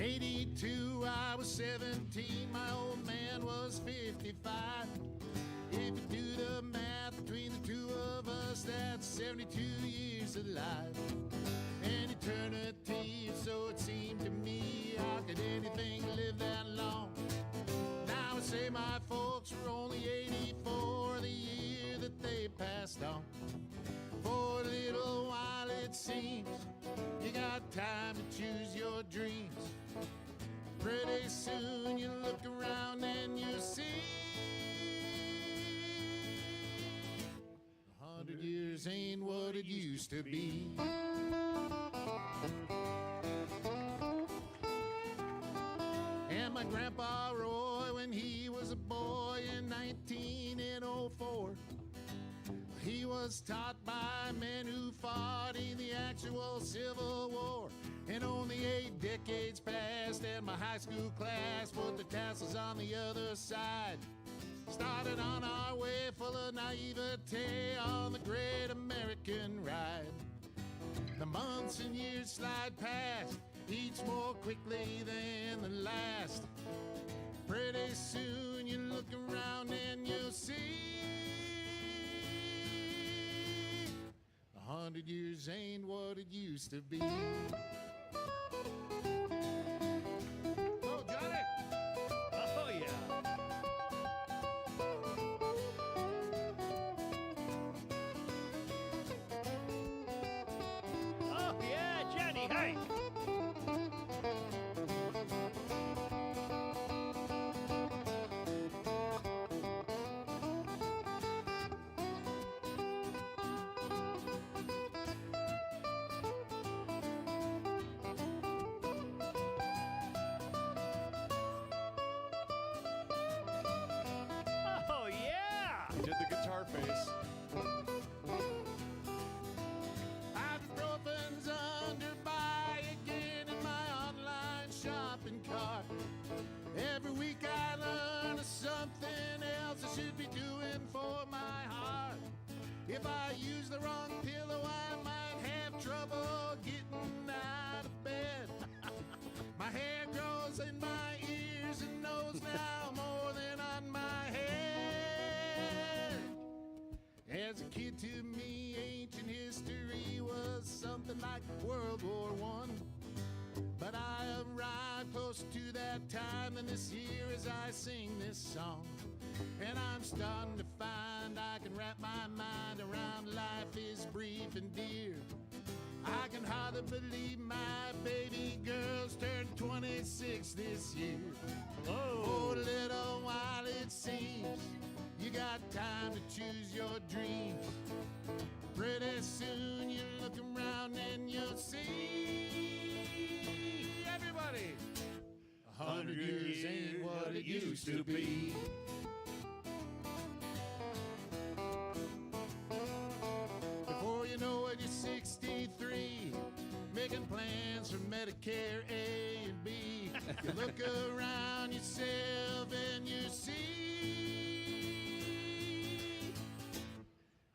'82, I was 17, my old man was 55. If you do the math between the two of us, that's 72 years alive. An eternity, so it seemed to me. How could anything live that long? Now I say my folks were only 84 the year that they passed on. For a little while it seems you got time to choose your dreams. Pretty soon you look around and you see 100 years ain't what it used to be. And my grandpa Roy, when he was a boy in 1904, he was taught by men who fought in the actual Civil War. And only 8 decades passed and my high school class put the tassels on the other side. Started on our way full of naivete on the great American ride. The months and years slide past, each more quickly than the last. Pretty soon you look around and you'll see 100 years ain't what it used to be. Oh, Johnny! Oh, yeah. Oh, yeah, Johnny, hey! Oh, yeah! He did the guitar face. Ibuprofen's under buy again in my online shopping cart. Every week I learn of something else I should be doing for my heart. If I use the wrong pillow, I might have trouble getting out of bed. My hair grows in my ears and nose now more than on my head. As a kid, to me, ancient history was something like World War I. But I arrived close to that time than this year as I sing this song. And I'm starting to find I can wrap my mind around life is brief and dear. I can hardly believe my baby girl's turned 26 this year. Oh, a little while it seems you got time to choose your dreams. Pretty soon you look around and you'll see everybody 100 years ain't what it used to be. Before you know it, you're 63, making plans for Medicare A and B. You look around yourself and you see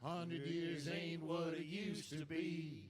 100 years ain't what it used to be.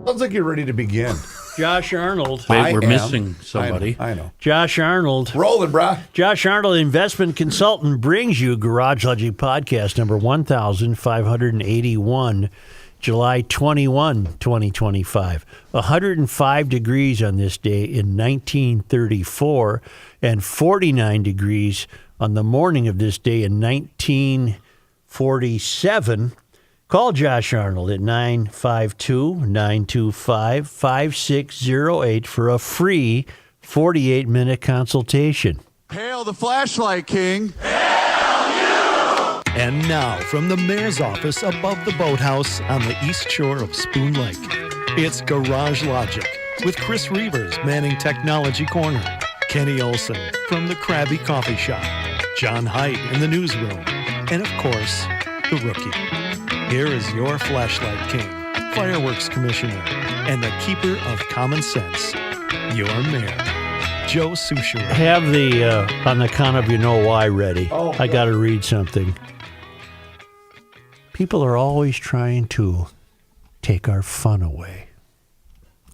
Sounds like you're ready to begin. Josh Arnold. Wait, we're missing somebody. I know. Josh Arnold. Rolling, brah. Josh Arnold, investment consultant, brings you Garage Logic Podcast number 1581, July 21, 2025. 105 degrees on this day in 1934 and 49 degrees on the morning of this day in 1947. Call Josh Arnold at 952-925-5608 for a free 48-minute consultation. Hail the flashlight king. And now, from the mayor's office above the boathouse on the east shore of Spoon Lake, it's Garage Logic with Chris Reavers manning Technology Corner, Kenny Olson from the Krabby Coffee Shop, John Haidt in the newsroom, and of course, the Rookie. Here is your flashlight king, fireworks commissioner, and the keeper of common sense, your mayor, Joe Souchere. Have the on the count of you know why ready. I got to read something. People are always trying to take our fun away.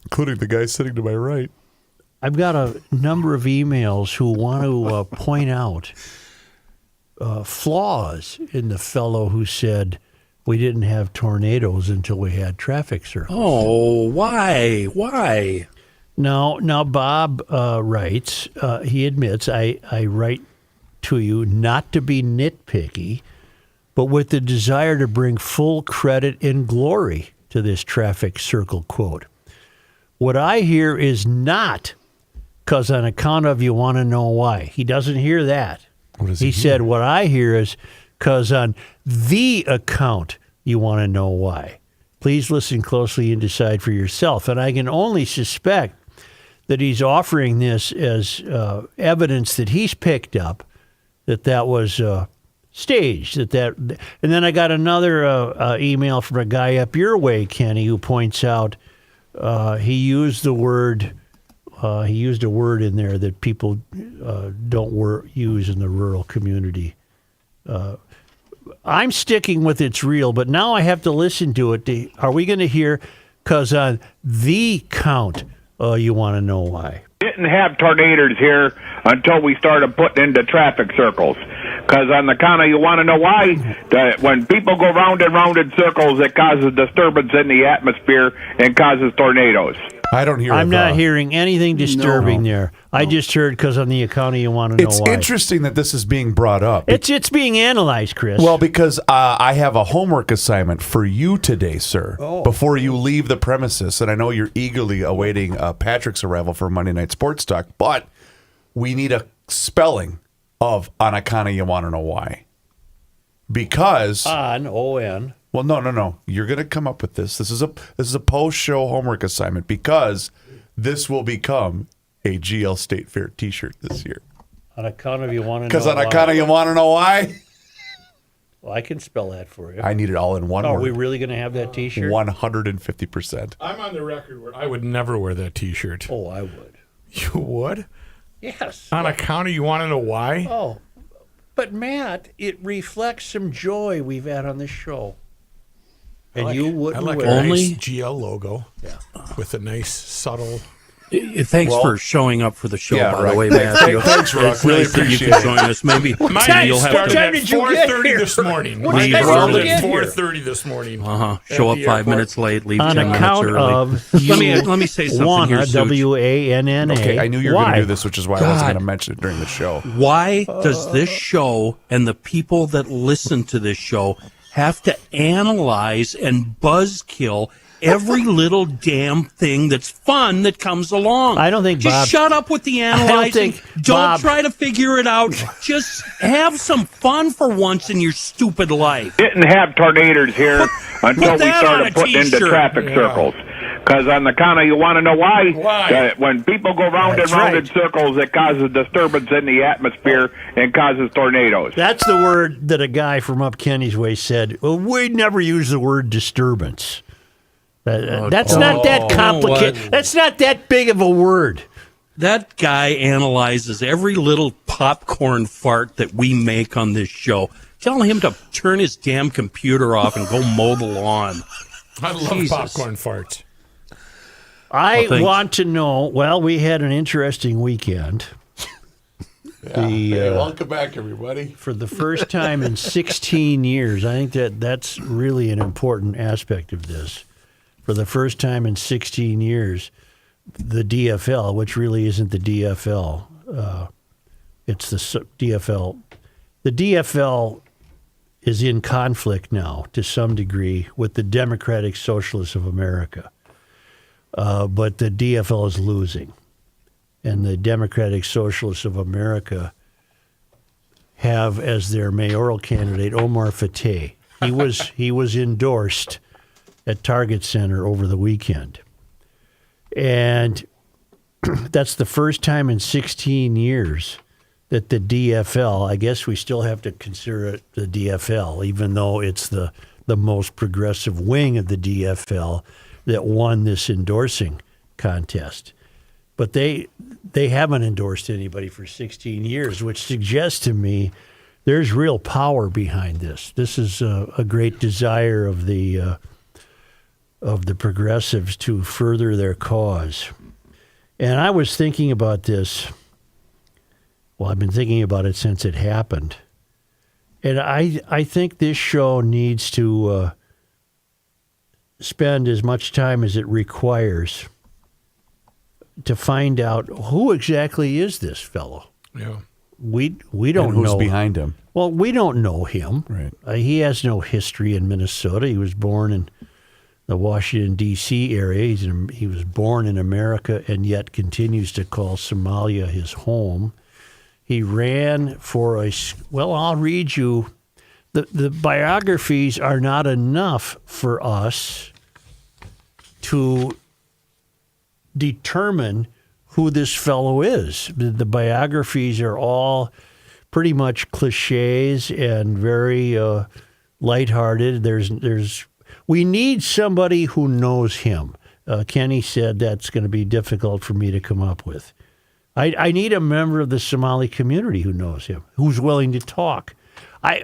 Including the guy sitting to my right. I've got a number of emails who want to point out flaws in the fellow who said we didn't have tornadoes until we had traffic circles. Oh, why? Why? Now Bob writes, he admits, I write to you not to be nitpicky, but with the desire to bring full credit and glory to this traffic circle quote. What I hear is not because on account of you want to know why. He doesn't hear that. What does he he said, hear? what I hear is because on the account you want to know why. Please listen closely and decide for yourself. And I can only suspect that he's offering this as evidence that he's picked up that was staged. And then I got another email from a guy up your way, Kenny, who points out he used a word in there that people don't use in the rural community. I'm sticking with it's real, but now I have to listen to it. Are we going to hear, because on the count, you want to know why? Didn't have tornadoes here until we started putting into traffic circles. Because on the count of you want to know why, when people go round and round in circles, it causes disturbance in the atmosphere and causes tornadoes. I don't hear I'm not hearing anything disturbing there. I just heard because on the account of you want to know why. It's interesting that this is being brought up. It's being analyzed, Chris. Well, because I have a homework assignment for you today, sir, before you leave the premises. And I know you're eagerly awaiting Patrick's arrival for Monday Night Sports Talk, but we need a spelling of on account of you want to know why. Because... On, O-N. Well, no. You're going to come up with this. This is a post-show homework assignment because this will become a GL State Fair T-shirt this year. On account of you want to know Because on why. account of you want to know why? Well, I can spell that for you. I need it all in one Are word. we really going to have that T-shirt? 150%. I'm on the record where I would never wear that T-shirt. Oh, I would. You would? Yes. On account of you want to know why? Oh, but Matt, it reflects some joy we've had on this show. And you wouldn't I like wear a it. nice GL logo with a nice subtle... Thanks for showing up for the show, Yeah, by right. the way, Matthew. Thanks, Rock. It's Really nice that you appreciate can it. join us. Maybe My you'll day have started to at did you get 4:30 here? this morning. What My time day did you started get at here? 4:30 this morning. show At up the 5 airport. minutes late, leave On 10 minutes account early. of let me say something Wanna, here, Such. W-A-N-N-A. Okay, I knew you were going Why? to do this, which is why I wasn't God. going to mention it during the show. Why does this show and the people that listen to this show have to analyze and buzzkill every little damn thing that's fun that comes along? I don't think Just Bob- shut up with the analyzing. think Don't Bob- try to figure it out. Just have some fun for once in your stupid life. Didn't have tornadoes here until we that on started a putting into T-shirt. traffic circles. Because on the count of you want to know why, when people go round and round in circles, it causes disturbance in the atmosphere and causes tornadoes. That's the word that a guy from up Kenny's way said. Well, we never use the word disturbance. That's not that complicated. what? That's not that big of a word. That guy analyzes every little popcorn fart that we make on this show. Tell him to turn his damn computer off and go mow the lawn. I love Jesus. popcorn farts. I thanks. want to know. Well, we had an interesting weekend. Welcome back, everybody. For the first time in 16 years, I think that's really an important aspect of this. For the first time in 16 years, the DFL, which really isn't the DFL, It's the DFL. The DFL is in conflict now to some degree with the Democratic Socialists of America. But the DFL is losing. And the Democratic Socialists of America have as their mayoral candidate Omar Fateh. He was endorsed at Target Center over the weekend. And that's the first time in 16 years that the DFL, I guess we still have to consider it the DFL, even though it's the most progressive wing of the DFL that won this endorsing contest. But they haven't endorsed anybody for 16 years, which suggests to me there's real power behind this. This is a great desire of the progressives to further their cause. And I was thinking about this. Well, I've been thinking about it since it happened. And I think this show needs to spend as much time as it requires to find out who exactly is this fellow. Yeah. We don't and who's know. behind him. Well, we don't know him. Right. He has no history in Minnesota. He was born in the Washington, D.C. area. He was born in America and yet continues to call Somalia his home. He ran for I'll read you. The biographies are not enough for us to determine who this fellow is. The biographies are all pretty much cliches and very lighthearted. We need somebody who knows him. Kenny said that's going to be difficult for me to come up with. I need a member of the Somali community who knows him, who's willing to talk.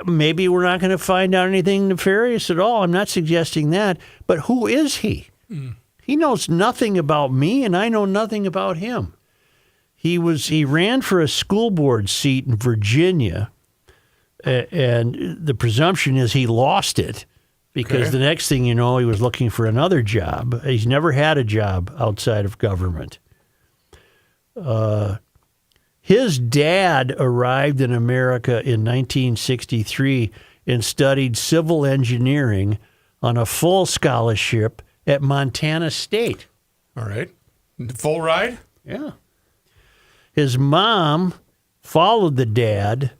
Maybe we're not going to find out anything nefarious at all. I'm not suggesting that. But who is he? He knows nothing about me, and I know nothing about him. He ran for a school board seat in Virginia, and the presumption is he lost it because the next thing you know, he was looking for another job. He's never had a job outside of government. His dad arrived in America in 1963 and studied civil engineering on a full scholarship at Montana State. All right. Full ride? Yeah. His mom followed the dad,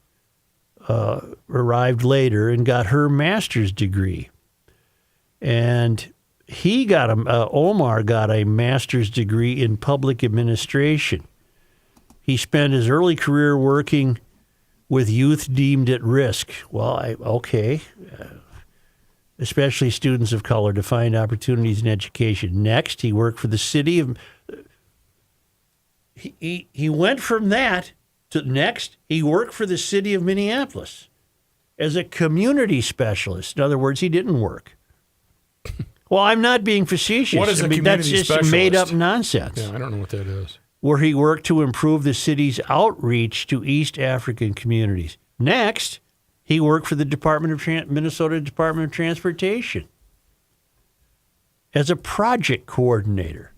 arrived later, and got her master's degree. And Omar got a master's degree in public administration. He spent his early career working with youth deemed at risk. Well, especially students of color, to find opportunities in education. Next, he worked for the city of... He went from that to next, he worked for the city of Minneapolis as a community specialist. In other words, he didn't work. Well, I'm not being facetious. What is a community that's just specialist? Made-up nonsense. Yeah, I don't know what that is. Where he worked to improve the city's outreach to East African communities. Next, he worked for the Minnesota Department of Transportation as a project coordinator,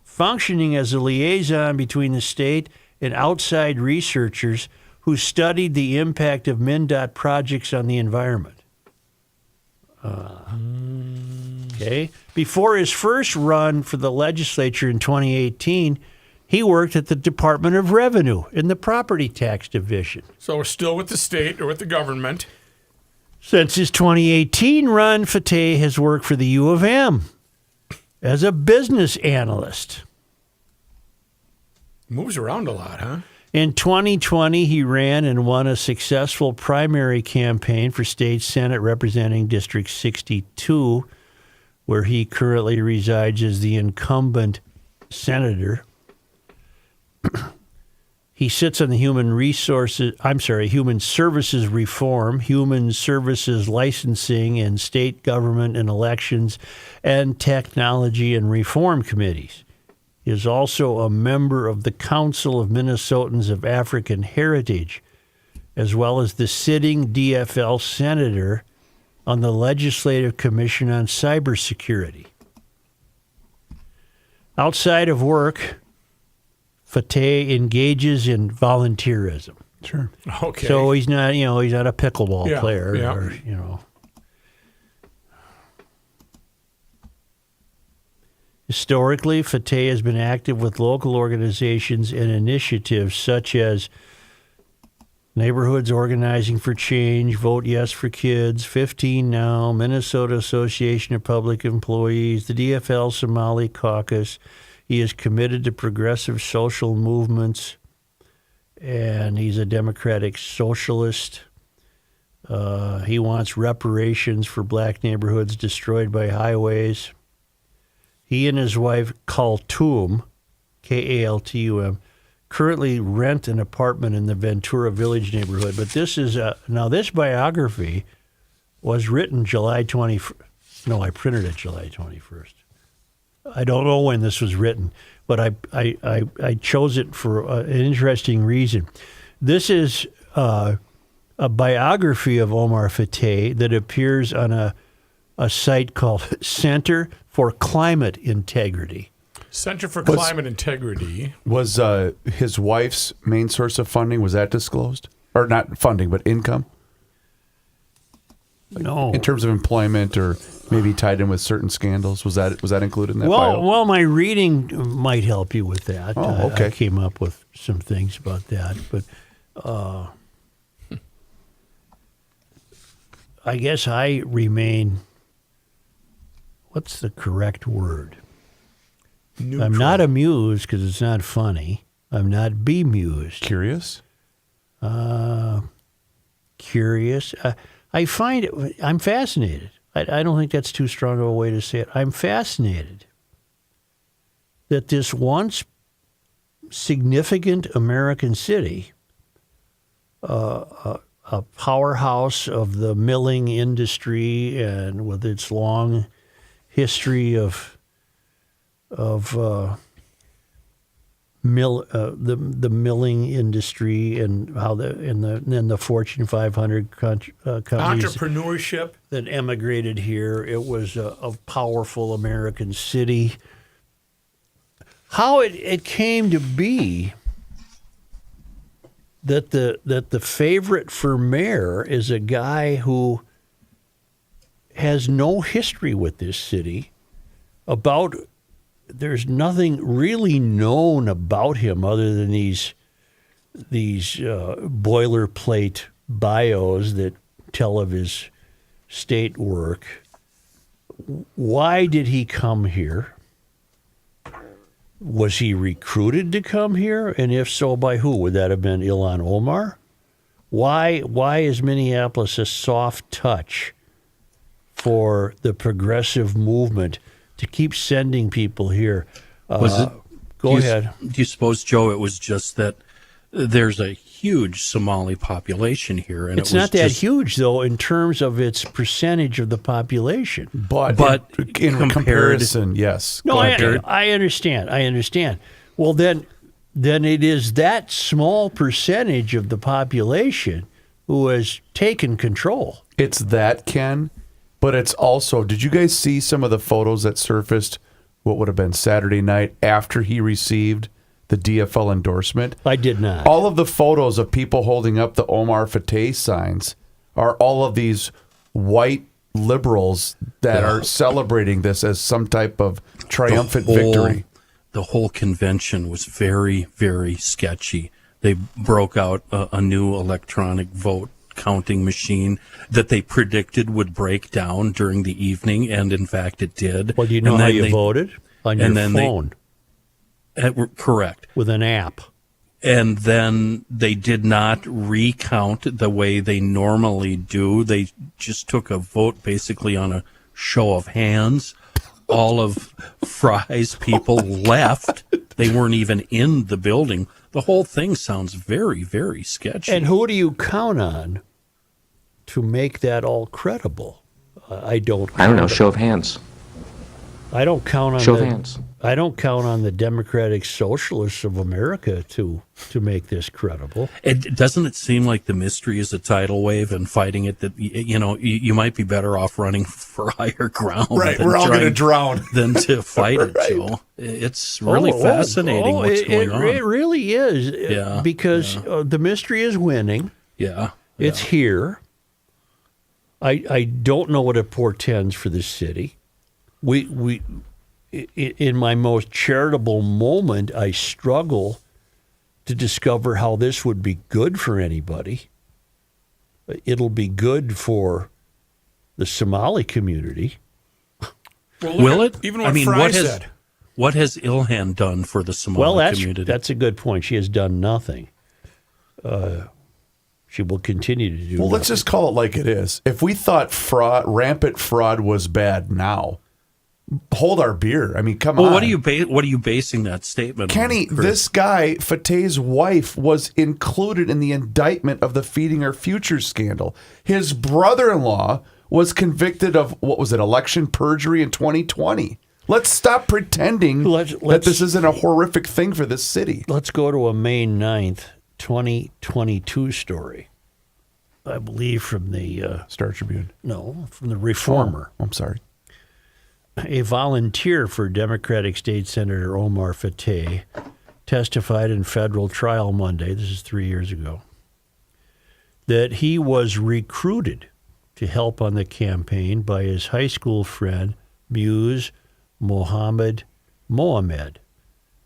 functioning as a liaison between the state and outside researchers who studied the impact of MnDOT projects on the environment. Okay. Before his first run for the legislature in 2018, he worked at the Department of Revenue in the Property Tax Division. So we're still with the state or with the government. Since his 2018 run, Fateh has worked for the U of M as a business analyst. Moves around a lot, huh? In 2020, he ran and won a successful primary campaign for state senate representing District 62, where he currently resides as the incumbent senator. He sits on the Human Services Reform, Human Services Licensing, and State Government and Elections, and Technology and Reform Committees. He is also a member of the Council of Minnesotans of African Heritage, as well as the sitting DFL senator on the Legislative Commission on Cybersecurity. Outside of work, Fateh engages in volunteerism. Sure. Okay. So he's not, he's not a pickleball Yeah, player, yeah. or. Historically, Fateh has been active with local organizations and initiatives such as Neighborhoods Organizing for Change, Vote Yes for Kids, 15 Now, Minnesota Association of Public Employees, the DFL Somali Caucus. He is committed to progressive social movements, and he's a democratic socialist. He wants reparations for black neighborhoods destroyed by highways. He and his wife, Kaltum, Kaltum, currently rent an apartment in the Ventura Village neighborhood. But this is now this biography was written July 21st. No, I printed it July 21st. I don't know when this was written, but I chose it for an interesting reason. This is a biography of Omar Fateh that appears on a site called Center for Climate Integrity. Center for Climate Integrity. Was his wife's main source of funding, was that disclosed? Or not funding, but income? No. In terms of employment or maybe tied in with certain scandals? Was that included in that bio? Well, my reading might help you with that. Oh, okay. I came up with some things about that. But I guess I remain, what's the correct word? Neutral. I'm not amused because it's not funny. I'm not bemused. Curious? Curious. I find it, I'm fascinated. I don't think that's too strong of a way to say it. I'm fascinated that this once significant American city, a powerhouse of the milling industry and with its long history of the milling industry and how the Fortune 500 companies Entrepreneurship. that emigrated here. It was a powerful American city. How it came to be that the favorite for mayor is a guy who has no history with this city. There's nothing really known about him other than these boilerplate bios that tell of his state work. Why did he come here? Was he recruited to come here? And if so, by who? Would that have been Ilhan Omar? Why is Minneapolis a soft touch for the progressive movement to keep sending people here? Go ahead. Do you suppose, Joe, it was just that there's a huge Somali population here, and It's not that huge, though, in terms of its percentage of the population. But in comparison, yes. No, Go ahead. I understand. Well, then it is that small percentage of the population who has taken control. It's that, Ken, but it's also, did you guys see some of the photos that surfaced, what would have been Saturday night after he received the DFL endorsement? I did not. All of the photos of people holding up the Omar Fateh signs are all of these white liberals that are celebrating this as some type of triumphant victory. The whole convention was very, very sketchy. They broke out a new electronic vote counting machine that they predicted would break down during the evening, and in fact it did. Well, do you know how you voted? On your phone. Correct. With an app. And then they did not recount the way they normally do. They just took a vote basically on a show of hands. All of Fry's people left. They weren't even in the building. The whole thing sounds very, very sketchy. And who do you count on to make that all credible? I don't know. Show of hands. I don't count on Show of hands. I don't count on the Democratic Socialists of America to make this credible. Doesn't it seem like the mystery is a tidal wave and fighting it that, you might be better off running for higher ground. Right, than we're all going to trying- drown. Than to fight it, Right. Joe. It's really fascinating what's going on. It really is. Yeah, Because the mystery is winning. Yeah. It's here. I don't know what it portends for the city. We in my most charitable moment, I struggle to discover how this would be good for anybody. It'll be good for the Somali community. Well, Will it? Even what Fry said. What has Ilhan done for the Somali community? That's a good point. She has done nothing. She will continue to do Well, nothing. let's just call it like it is. If we thought rampant fraud was bad now, hold our beer. I mean, come on. What are you basing that statement Kenny, on? Chris? this guy, Fateh's wife, was included in the indictment of the Feeding Our Future scandal. His brother-in-law was convicted of, election perjury in 2020. Let's stop pretending that this isn't a horrific thing for this city. Let's go to a May 9th, 2022 story. I believe from the Star Tribune. No, from the Reformer. Oh, I'm sorry. A volunteer for Democratic State Senator Omar Fateh testified in federal trial Monday, this is 3 years ago, that he was recruited to help on the campaign by his high school friend, Muse Mohammed,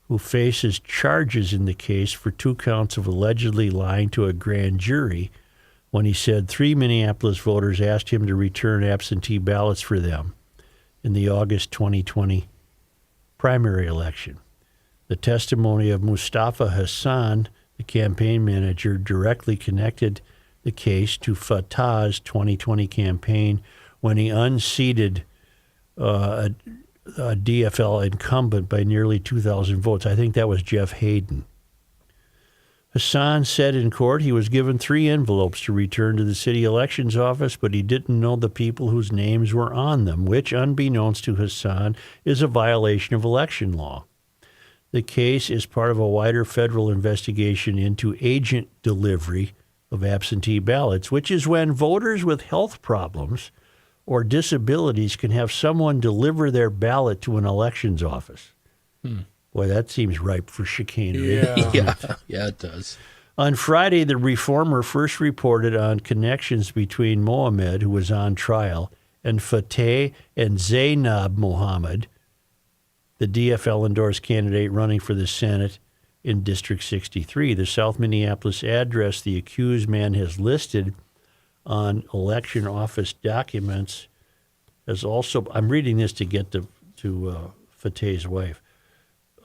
who faces charges in the case for 2 counts of allegedly lying to a grand jury when he said 3 Minneapolis voters asked him to return absentee ballots for them in the August 2020 primary election. The testimony of Mustafa Hassan, the campaign manager, directly connected the case to Fatah's 2020 campaign when he unseated a DFL incumbent by nearly 2,000 votes. I think that was Jeff Hayden. Hassan said in court he was given 3 envelopes to return to the city elections office, but he didn't know the people whose names were on them, which, unbeknownst to Hassan, is a violation of election law. The case is part of a wider federal investigation into agent delivery of absentee ballots, which is when voters with health problems or disabilities can have someone deliver their ballot to an elections office. Boy, that seems ripe for chicanery. Yeah. Yeah, it does. On Friday, the Reformer first reported on connections between Mohammed, who was on trial, and Fateh and Zainab Mohammed, the DFL-endorsed candidate running for the Senate in District 63. The South Minneapolis address the accused man has listed on election office documents as also, I'm reading this to get to Fateh's wife,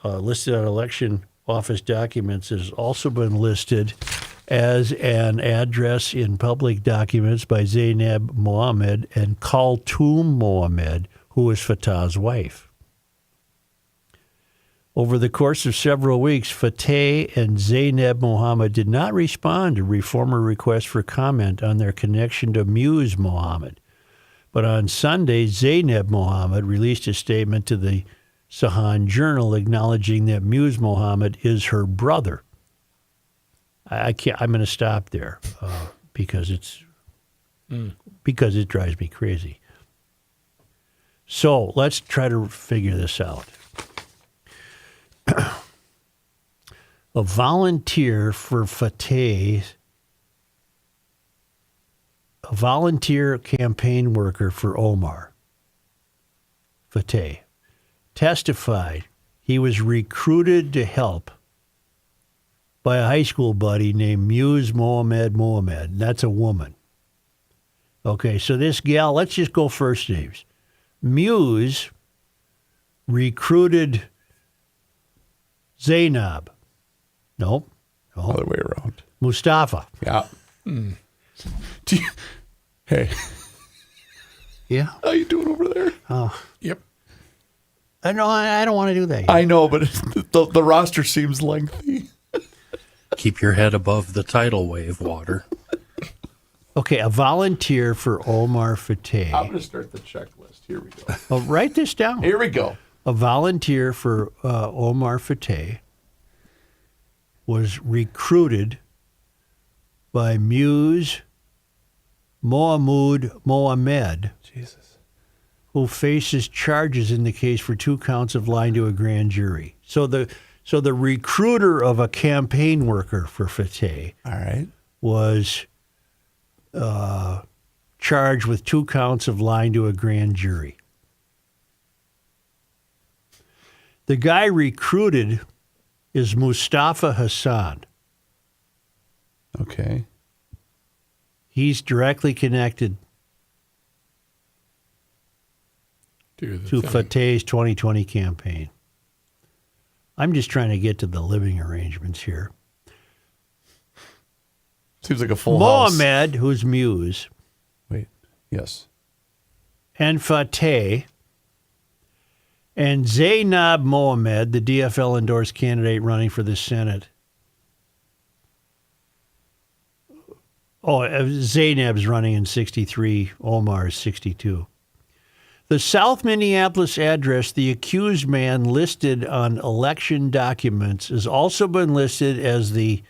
listed on election office documents has also been listed as an address in public documents by Zainab Mohammed and Khaltoum Mohammed, who is Fatah's wife. Over the course of several weeks, Fateh and Zainab Mohammed did not respond to Reformer requests for comment on their connection to Muse Mohammed. But on Sunday, Zainab Mohammed released a statement to the Sahan Journal acknowledging that Muse Mohammed is her brother. I'm going to stop there because it drives me crazy. So let's try to figure this out. A volunteer for Fateh, a volunteer campaign worker for Omar Fateh, testified he was recruited to help by a high school buddy named Muse Mohammed. That's a woman. Okay, so this gal, let's just go first names. Muse recruited Zainab. Nope. Other way around. Mustafa. Yeah. Hey, Yeah. how you doing over there? Yep. I know. I don't want to do that yet. I know, but the roster seems lengthy. Keep your head above the tidal wave water. Okay, a volunteer for Omar Fateh. I'm going to start the checklist. Here we go. Oh, write this down. Here we go. A volunteer for Omar Fateh was recruited by Muse Mohamud Mohamed, who faces charges in the case for 2 counts of lying to a grand jury. So the recruiter of a campaign worker for Fateh All right. was charged with 2 counts of lying to a grand jury. The guy recruited is Mustafa Hassan. Okay. He's directly connected to Fateh's 2020 campaign. I'm just trying to get to the living arrangements here. Seems like a full house. Mohamed, who's Muse, Wait. Yes. and Fateh, and Zainab Mohamed, the DFL endorsed candidate running for the Senate. Oh, Zainab's running in 63, Omar is 62. The South Minneapolis address the accused man listed on election documents has also been listed as the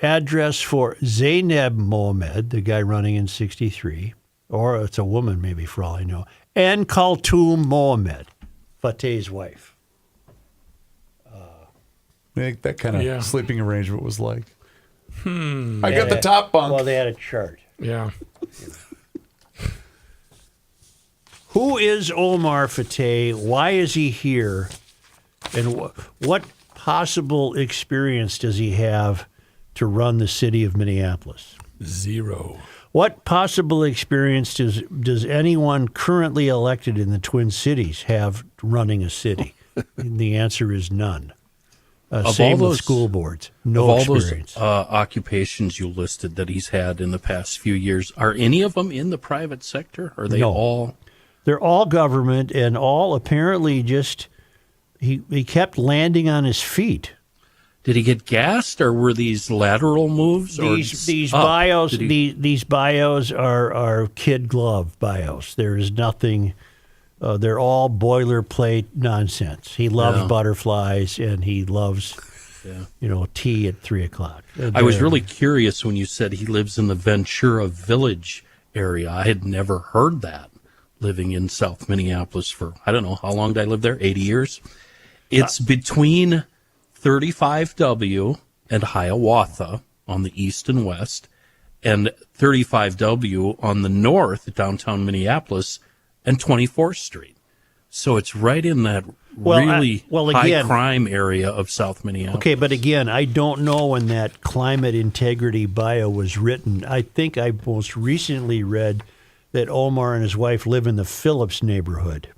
address for Zainab Mohamed, the guy running in 63, or it's a woman maybe for all I know, and Khaltoum Mohamed, Fateh's wife. I think that kind of Yeah. sleeping arrangement was like. I got the top bunk. Well, they had a chart. Yeah. Who is Omar Fateh? Why is he here? And what possible experience does he have to run the city of Minneapolis? 0. What possible experience does anyone currently elected in the Twin Cities have running a city? And the answer is none. Same with school boards. No experience. Of all those occupations you listed that he's had in the past few years, are any of them in the private sector? Are they No. all? They're all government and all apparently just, he kept landing on his feet. Did he get gassed, or were these lateral moves? These bios these bios are kid glove bios. There is nothing. They're all boilerplate nonsense. He loves butterflies and he loves, tea at 3:00. I was really curious when you said he lives in the Ventura Village area. I had never heard that. Living in South Minneapolis for, I don't know, how long did I live there? 80 years? It's between 35W and Hiawatha on the east and west, and 35W on the north, downtown Minneapolis, and 24th Street. So it's right in that high crime area of South Minneapolis. Okay, but again, I don't know when that climate integrity bio was written. I think I most recently read that Omar and his wife live in the Phillips neighborhood.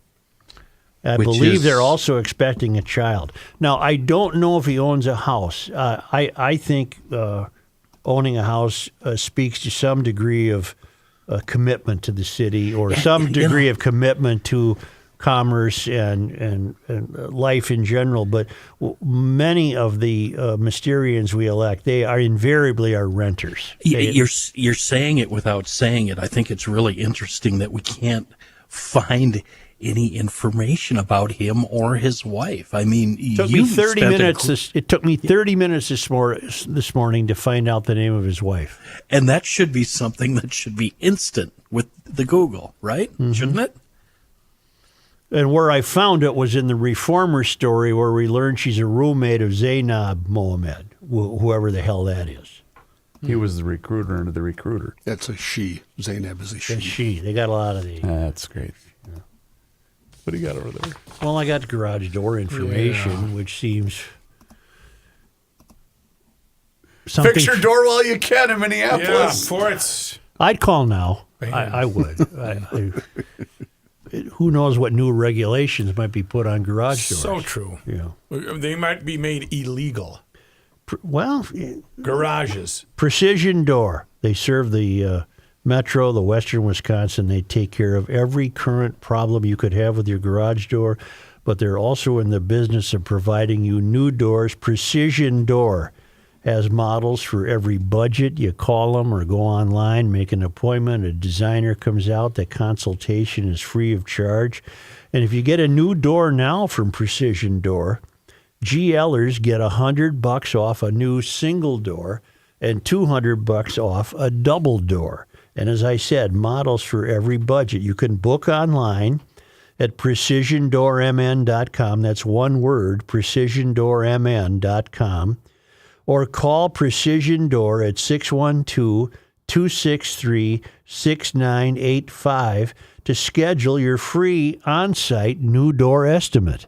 I believe they're also expecting a child. Now, I don't know if he owns a house. I think owning a house speaks to some degree of commitment to the city or some degree of commitment to commerce and life in general. But many of the Mysterians we elect, they are invariably are renters. You're saying it without saying it. I think it's really interesting that we can't find any information about him or his wife. I mean, it took me 30 minutes. It took me 30 minutes this morning to find out the name of his wife. And that should be something that should be instant with the Google, right? Mm-hmm. Shouldn't it? And where I found it was in the Reformer story where we learned she's a roommate of Zainab Mohamed, whoever the hell that is. He was the recruiter under the recruiter. That's a she. Zainab is a she. That's she. They got a lot of these. That's great. Yeah. What do you got over there? Well, I got garage door information, which seems something. Fix your door while you can in Minneapolis. Yeah, before it's... I'd call now. I would. Who knows what new regulations might be put on garage doors? So true. Yeah. They might be made illegal. Garages. Precision Door. They serve the Metro, the Western Wisconsin. They take care of every current problem you could have with your garage door, but they're also in the business of providing you new doors. Precision Door has models for every budget. You call them or go online, make an appointment. A designer comes out. The consultation is free of charge. And if you get a new door now from Precision Door, GLers get $100 off a new single door and $200 off a double door. And as I said, models for every budget. You can book online at precisiondoormn.com. That's one word, precisiondoormn.com. Or call Precision Door at 612-263-6985 to schedule your free on-site new door estimate.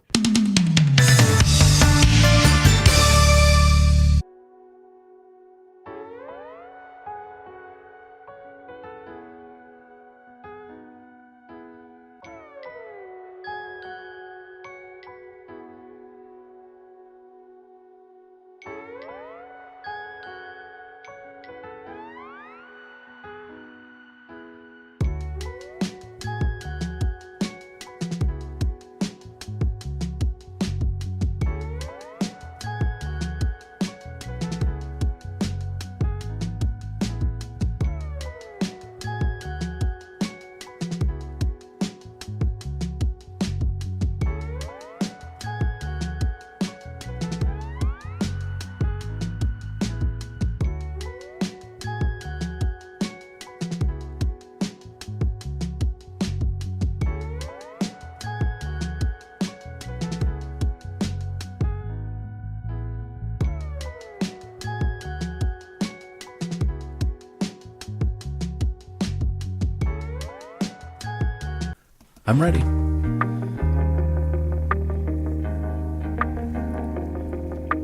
I'm ready.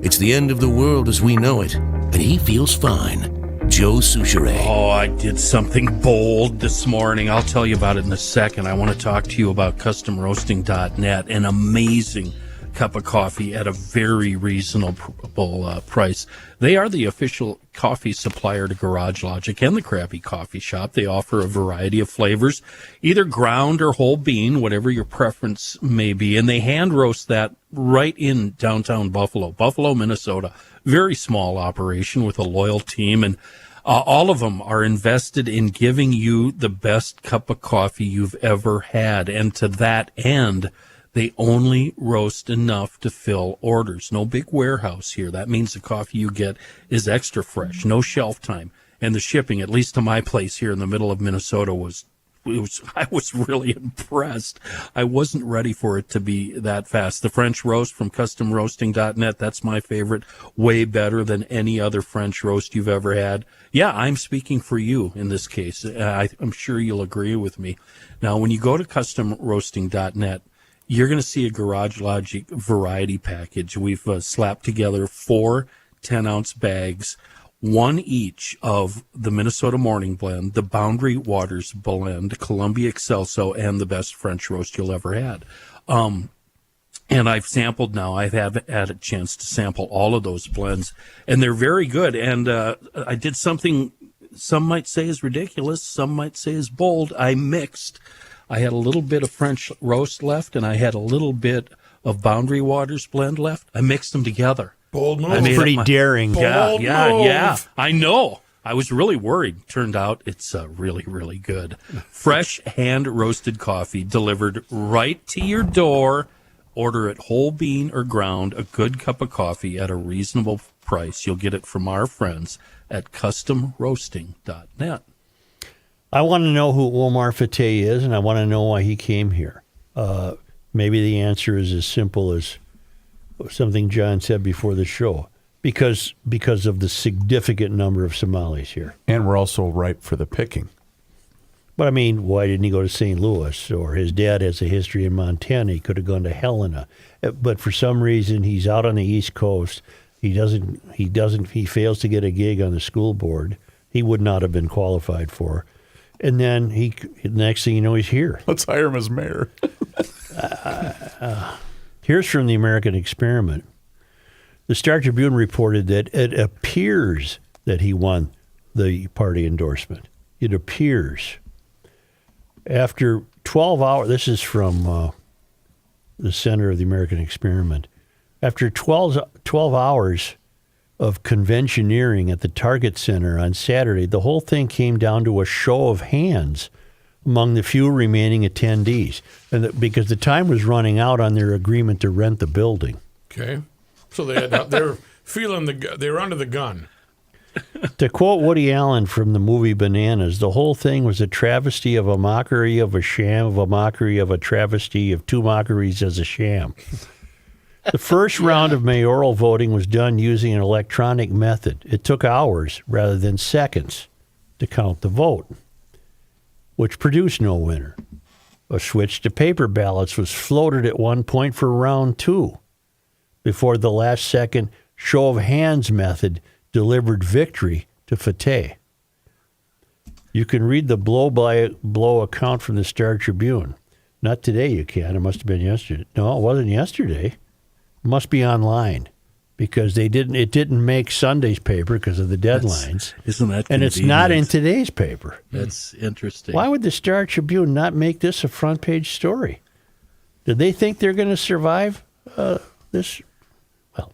It's the end of the world as we know it, and he feels fine. Joe Souchere. Oh, I did something bold this morning. I'll tell you about it in a second. I want to talk to you about customroasting.net, an amazing cup of coffee at a very reasonable price. They are the official coffee supplier to Garage Logic and the Krabby Coffee Shop. They offer a variety of flavors, either ground or whole bean, whatever your preference may be. And they hand roast that right in downtown Buffalo, Minnesota. Very small operation with a loyal team. And all of them are invested in giving you the best cup of coffee you've ever had. And to that end, they only roast enough to fill orders. No big warehouse here. That means the coffee you get is extra fresh, no shelf time. And the shipping, at least to my place here in the middle of Minnesota, I was really impressed. I wasn't ready for it to be that fast. The French roast from customroasting.net, that's my favorite. Way better than any other French roast you've ever had. Yeah, I'm speaking for you in this case. I'm sure you'll agree with me. Now, when you go to customroasting.net, you're going to see a Garage Logic variety package. We've slapped together 4 10-ounce bags, one each of the Minnesota Morning Blend, the Boundary Waters Blend, Columbia Excelso, and the best French roast you'll ever had. And I've sampled now. I've had a chance to sample all of those blends, and they're very good. And I did something some might say is ridiculous, some might say is bold. I mixed. I had a little bit of French roast left, and I had a little bit of Boundary Waters blend left. I mixed them together. Bold move. That's pretty daring. Yeah. I know. I was really worried. Turned out it's really, really good. Fresh hand-roasted coffee delivered right to your door. Order it whole bean or ground, a good cup of coffee at a reasonable price. You'll get it from our friends at customroasting.net. I want to know who Omar Fateh is, and I want to know why he came here. Maybe the answer is as simple as something John said before the show, because of the significant number of Somalis here. And we're also ripe for the picking. But, I mean, why didn't he go to St. Louis? Or his dad has a history in Montana. He could have gone to Helena. But for some reason, he's out on the East Coast. He fails to get a gig on the school board. He would not have been qualified for. And then next thing you know, he's here. Let's hire him as mayor. Here's from the American Experiment. The Star Tribune reported that it appears that he won the party endorsement. It appears. After 12 hours, this is from the center of the American Experiment. After 12 hours of conventioneering at the Target Center on Saturday. The whole thing came down to a show of hands among the few remaining attendees, and because the time was running out on their agreement to rent the building. Okay. So they're feeling they were under the gun. To quote Woody Allen from the movie Bananas, the whole thing was a travesty of a mockery of a sham of a mockery of a travesty of two mockeries as a sham. The first round of mayoral voting was done using an electronic method. It took hours rather than seconds to count the vote, which produced no winner. A switch to paper ballots was floated at one point for round 2 before the last second show of hands method delivered victory to Fateh. You can read the blow-by-blow account from the Star Tribune. Not today you can. It must have been yesterday. No, it wasn't yesterday. It must be online because it didn't make Sunday's paper because of the deadlines. Isn't that and it's not in today's paper. That's interesting. Why would the Star Tribune not make this a front-page story? Did they think they're going to survive this? Well,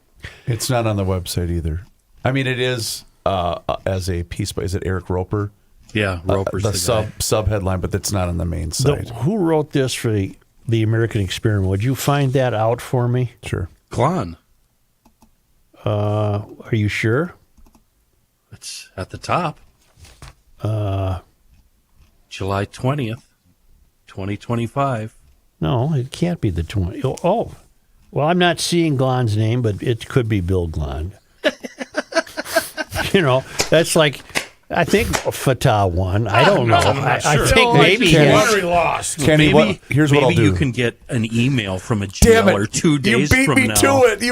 it's not on the website either. I mean, it is as a piece by, is it Eric Roper? Yeah, Roper's the sub headline, but that's not on the main site. Who wrote this for the American Experiment? Would you find that out for me? Sure. Glahn. Are you sure? It's at the top. July 20th, 2025. No, it can't be the 20th. Oh, well, I'm not seeing Glahn's name, but it could be Bill Glahn. That's like, I think Fatah won. I don't know. I think maybe he lost. Kenny, here's what I'll do. Maybe you can get an email from a jailer 2 days from now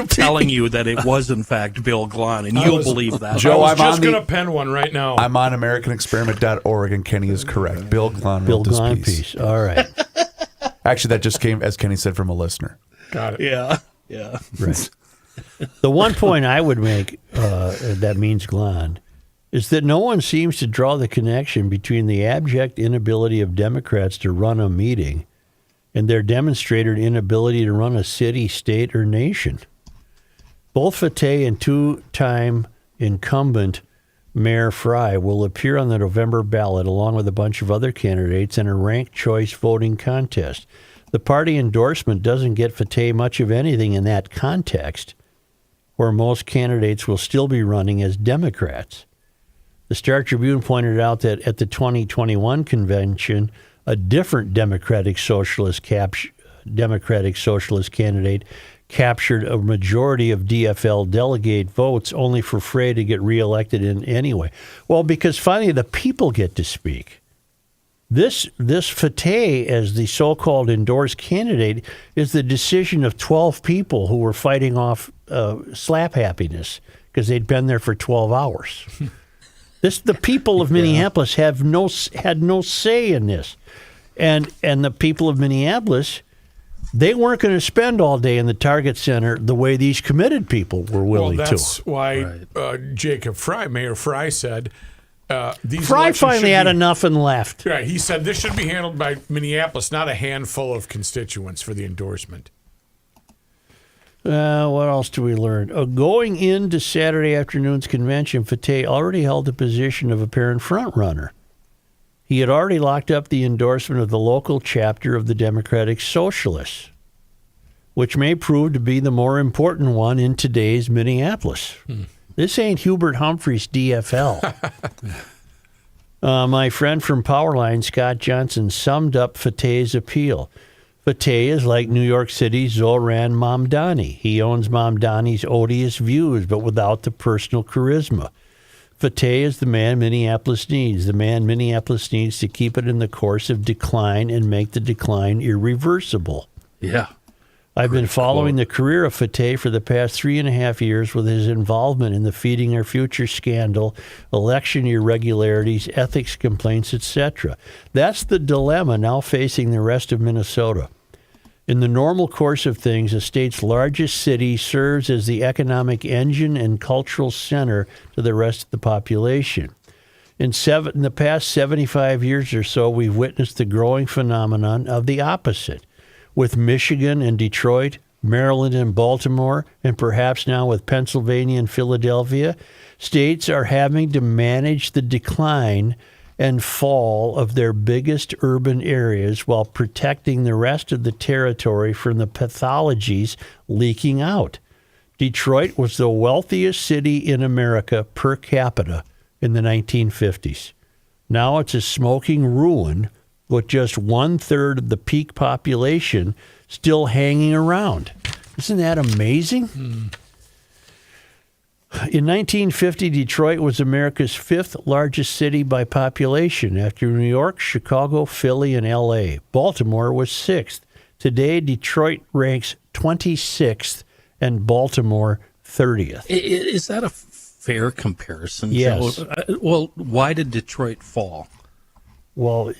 telling you that it was, in fact, Bill Glahn, and you'll believe that. Joe, I'm just going to pen one right now. I'm on AmericanExperiment.org, and Kenny is correct. Bill Glahn wrote this piece. All right. Actually, that just came, as Kenny said, from a listener. Got it. Yeah. Right. The one point I would make, that means Glahn, is that no one seems to draw the connection between the abject inability of Democrats to run a meeting and their demonstrated inability to run a city, state, or nation. Both Fateh and two-time incumbent Mayor Fry will appear on the November ballot along with a bunch of other candidates in a ranked choice voting contest. The party endorsement doesn't get Fateh much of anything in that context, where most candidates will still be running as Democrats. The Star Tribune pointed out that at the 2021 convention, a different Democratic Socialist candidate captured a majority of DFL delegate votes, only for Frey to get reelected in anyway. Well, because finally the people get to speak. This Fateh, as the so-called endorsed candidate, is the decision of 12 people who were fighting off slap happiness because they'd been there for 12 hours. The people of Minneapolis had no say in this, and the people of Minneapolis, they weren't going to spend all day in the Target Center the way these committed people were willing to. That's why Jacob Fry, Mayor Fry, said these Fry finally had enough and left. Right, he said this should be handled by Minneapolis, not a handful of constituents for the endorsement. What else do we learn? Going into Saturday afternoon's convention, Fateh already held the position of apparent frontrunner. He had already locked up the endorsement of the local chapter of the Democratic Socialists, which may prove to be the more important one in today's Minneapolis. This ain't Hubert Humphrey's DFL. My friend from Powerline, Scott Johnson, summed up Fateh's appeal. Fateh is like New York City's Zohran Mamdani. He owns Mamdani's odious views, but without the personal charisma. Fateh is the man Minneapolis needs, the man Minneapolis needs to keep it in the course of decline and make the decline irreversible. Yeah. I've been following the career of Fateh for the past 3.5 years with his involvement in the Feeding Our Future scandal, election irregularities, ethics complaints, etc. That's the dilemma now facing the rest of Minnesota. In the normal course of things, the state's largest city serves as the economic engine and cultural center to the rest of the population. In the past 75 years or so, we've witnessed the growing phenomenon of the opposite, with Michigan and Detroit Maryland and Baltimore, and perhaps now with Pennsylvania and Philadelphia, states are having to manage the decline and fall of their biggest urban areas while protecting the rest of the territory from the pathologies leaking out. Detroit was the wealthiest city in America per capita in the 1950s. Now it's a smoking ruin with just 1/3 of the peak population still hanging around. Isn't that amazing? In 1950, Detroit was America's 5th largest city by population after New York, Chicago, Philly, and L.A. Baltimore was 6th. Today, Detroit ranks 26th and Baltimore 30th. Is that a fair comparison, Yes. Joe? Well, why did Detroit fall? Well,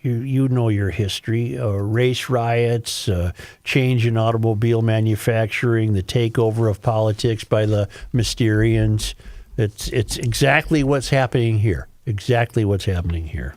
you know your history, race riots, change in automobile manufacturing, the takeover of politics by the Mysterians. It's exactly what's happening here. Exactly what's happening here.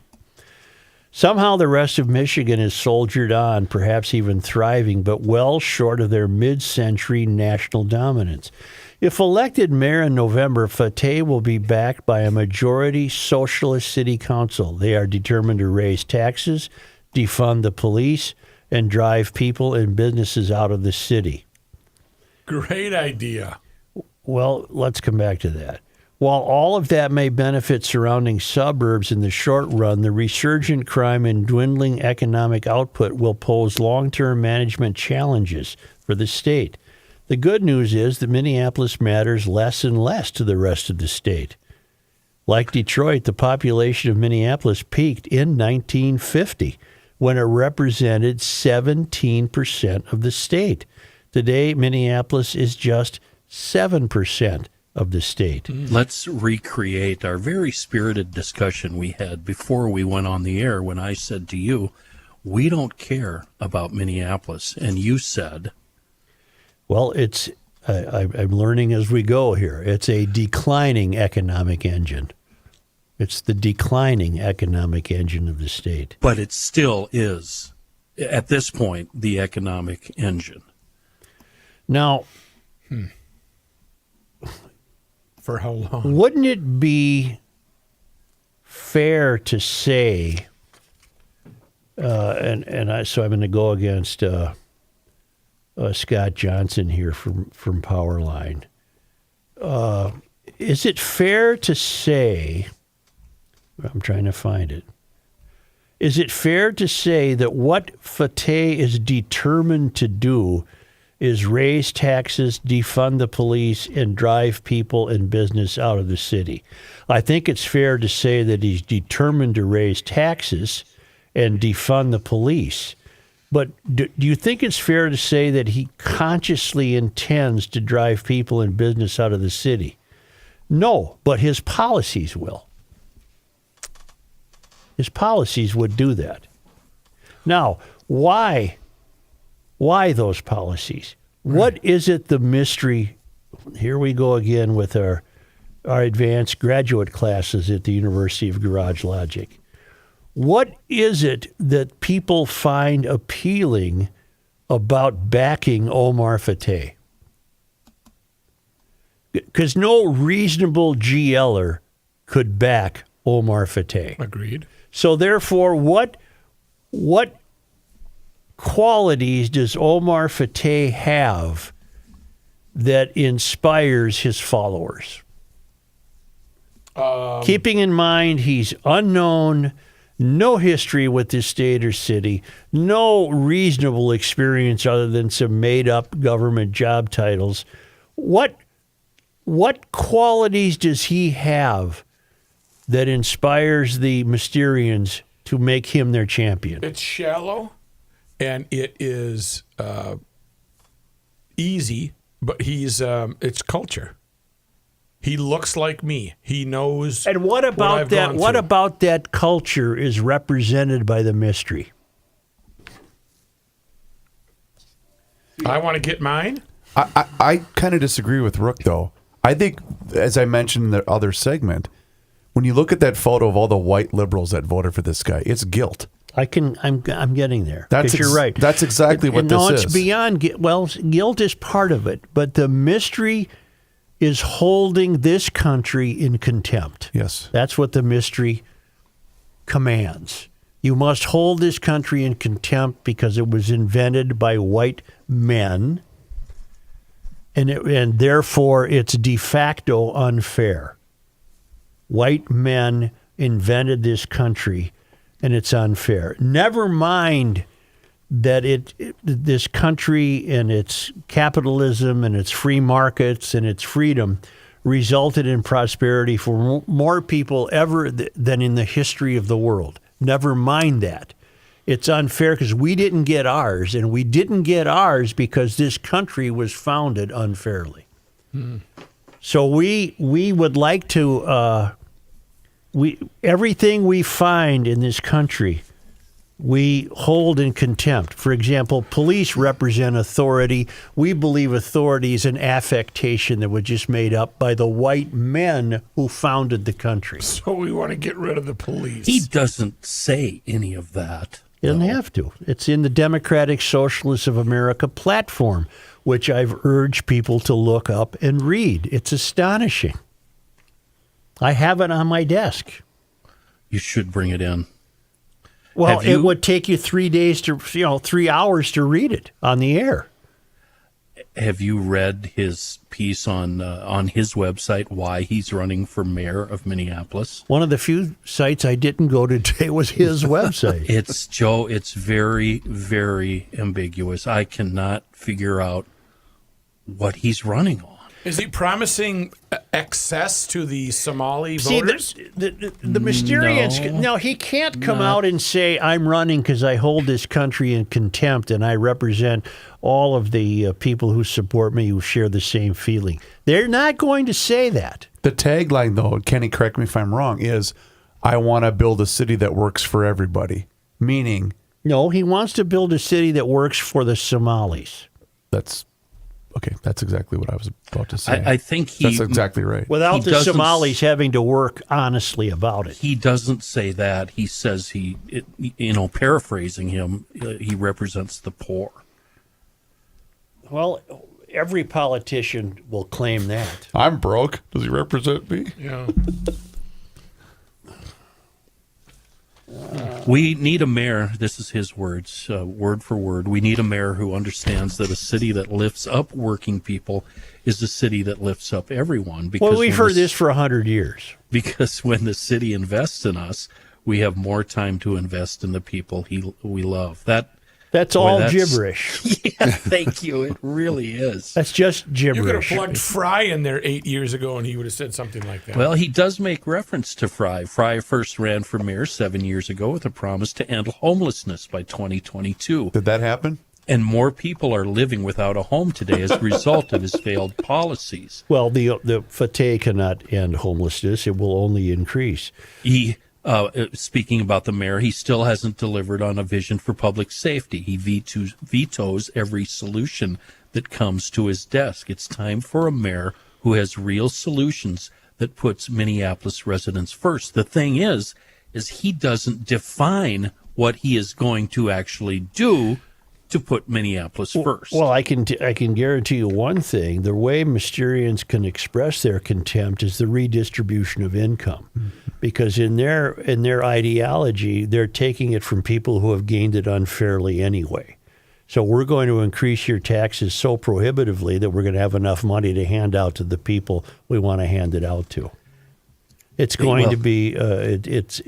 Somehow the rest of Michigan is soldiered on, perhaps even thriving, but well short of their mid-century national dominance. If elected mayor in November, Fateh will be backed by a majority socialist city council. They are determined to raise taxes, defund the police, and drive people and businesses out of the city. Great idea. Well, let's come back to that. While all of that may benefit surrounding suburbs in the short run, the resurgent crime and dwindling economic output will pose long-term management challenges for the state. The good news is that Minneapolis matters less and less to the rest of the state. Like Detroit, the population of Minneapolis peaked in 1950 when it represented 17% of the state. Today, Minneapolis is just 7% of the state. Let's recreate our very spirited discussion we had before we went on the air when I said to you, we don't care about Minneapolis. And you said... Well, I'm learning as we go here. It's a declining economic engine. It's the declining economic engine of the state. But it still is, at this point, the economic engine. Now, For how long? wouldn't it be fair to say, so I'm going to go against Scott Johnson here from Powerline. Is it fair to say, I'm trying to find it, is it fair to say that what Fateh is determined to do is raise taxes, defund the police, and drive people and business out of the city? I think it's fair to say that he's determined to raise taxes and defund the police. But do you think it's fair to say that he consciously intends to drive people and business out of the city? No, but his policies will. His policies would do that. Now, why those policies? What is it the mystery? Here we go again with our advanced graduate classes at the University of Garage Logic. What is it that people find appealing about backing Omar Fateh? Because no reasonable GLer could back Omar Fateh. Agreed. So therefore, what qualities does Omar Fateh have that inspires his followers? Keeping in mind he's unknown, no history with this state or city, no reasonable experience other than some made-up government job titles. What qualities does he have that inspires the Mysterians to make him their champion? It's shallow, and it is easy, but it's culture. He looks like me. He knows. And what about that? What about that culture is represented by the mystery? I want to get mine. I kind of disagree with Rook, though. I think, as I mentioned in the other segment, when you look at that photo of all the white liberals that voted for this guy, it's guilt. I'm getting there. That's you're right. That's exactly what no, this is. it's beyond. Guilt is part of it, but the mystery is holding this country in contempt. Yes, that's what the mystery commands. You must hold this country in contempt because it was invented by white men, and therefore it's de facto unfair. White men invented this country, and it's unfair. Never mind that this country and its capitalism and its free markets and its freedom resulted in prosperity for more people ever than in the history of the world. Never mind that. It's unfair because we didn't get ours, and we didn't get ours because this country was founded unfairly. So we would like to everything we find in this country, we hold in contempt. For example, police represent authority. We believe authority is an affectation that was just made up by the white men who founded the country. So we want to get rid of the police. He doesn't say any of that. He doesn't have to. It's in the Democratic Socialists of America platform, which I've urged people to look up and read. It's astonishing. I have it on my desk. You should bring it in. Well, it would take you 3 days to, 3 hours to read it on the air. Have you read his piece on his website, why he's running for mayor of Minneapolis? One of the few sites I didn't go to today was his website. It's very, very ambiguous. I cannot figure out what he's running on. Is he promising access to the Somali voters? The mysterious... No, he can't come out and say, I'm running because I hold this country in contempt and I represent all of the people who support me who share the same feeling. They're not going to say that. The tagline, though, Kenny, correct me if I'm wrong, is, I want to build a city that works for everybody. Meaning... No, he wants to build a city that works for the Somalis. Okay, that's exactly what I was about to say. I think that's exactly right. Without the Somalis having to work honestly about it. He doesn't say that. He says paraphrasing him, he represents the poor. Well, every politician will claim that. I'm broke. Does he represent me? Yeah. We need a mayor, this is his words, word for word, we need a mayor who understands that a city that lifts up working people is a city that lifts up everyone. Well, we've heard this for 100 years. Because when the city invests in us, we have more time to invest in the people we love. That's gibberish. Yeah, thank you. It really is. That's just gibberish. You could have plugged Fry in there 8 years ago and he would have said something like that. Well, he does make reference to Fry. Fry first ran for mayor 7 years ago with a promise to end homelessness by 2022. Did that happen? And more people are living without a home today as a result of his failed policies. Well, the Fateh cannot end homelessness. It will only increase. Speaking about the mayor, he still hasn't delivered on a vision for public safety. He vetoes every solution that comes to his desk. It's time for a mayor who has real solutions that puts Minneapolis residents first. The thing is he doesn't define what he is going to actually do to put Minneapolis first. Well, I can guarantee you one thing. The way Mysterians can express their contempt is the redistribution of income. Mm-hmm. Because in their ideology, they're taking it from people who have gained it unfairly anyway. So we're going to increase your taxes so prohibitively that we're going to have enough money to hand out to the people we want to hand it out to. It's going to be it's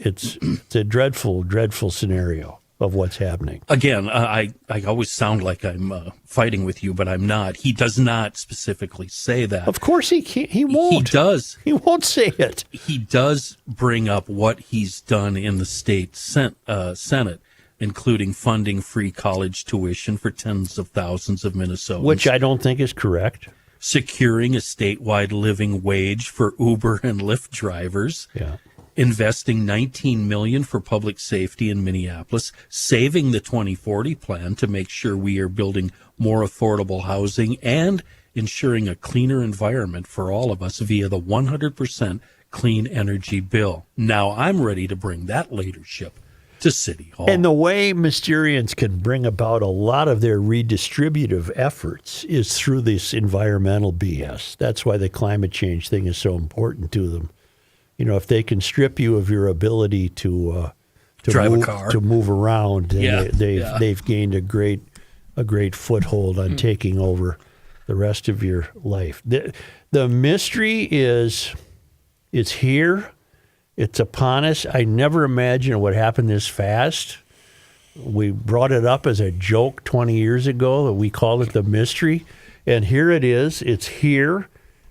a dreadful, dreadful scenario of what's happening. Again, I always sound like I'm fighting with you, but I'm not. He does not specifically say that. Of course he can't. He won't. He does. He won't say it. He does bring up what he's done in the state Senate, including funding free college tuition for tens of thousands of Minnesotans. Which I don't think is correct. Securing a statewide living wage for Uber and Lyft drivers. Yeah. Investing $19 million for public safety in Minneapolis, saving the 2040 plan to make sure we are building more affordable housing, and ensuring a cleaner environment for all of us via the 100% clean energy bill. Now I'm ready to bring that leadership to City Hall. And the way Mysterians can bring about a lot of their redistributive efforts is through this environmental BS. That's why the climate change thing is so important to them. You know, if they can strip you of your ability to drive move, a car, to move around, then Yeah. they've gained a great foothold on taking over the rest of your life. The mystery is, it's here. It's upon us. I never imagined it would happen this fast. We brought it up as a joke 20 years ago. We called it the mystery. And here it is. It's here.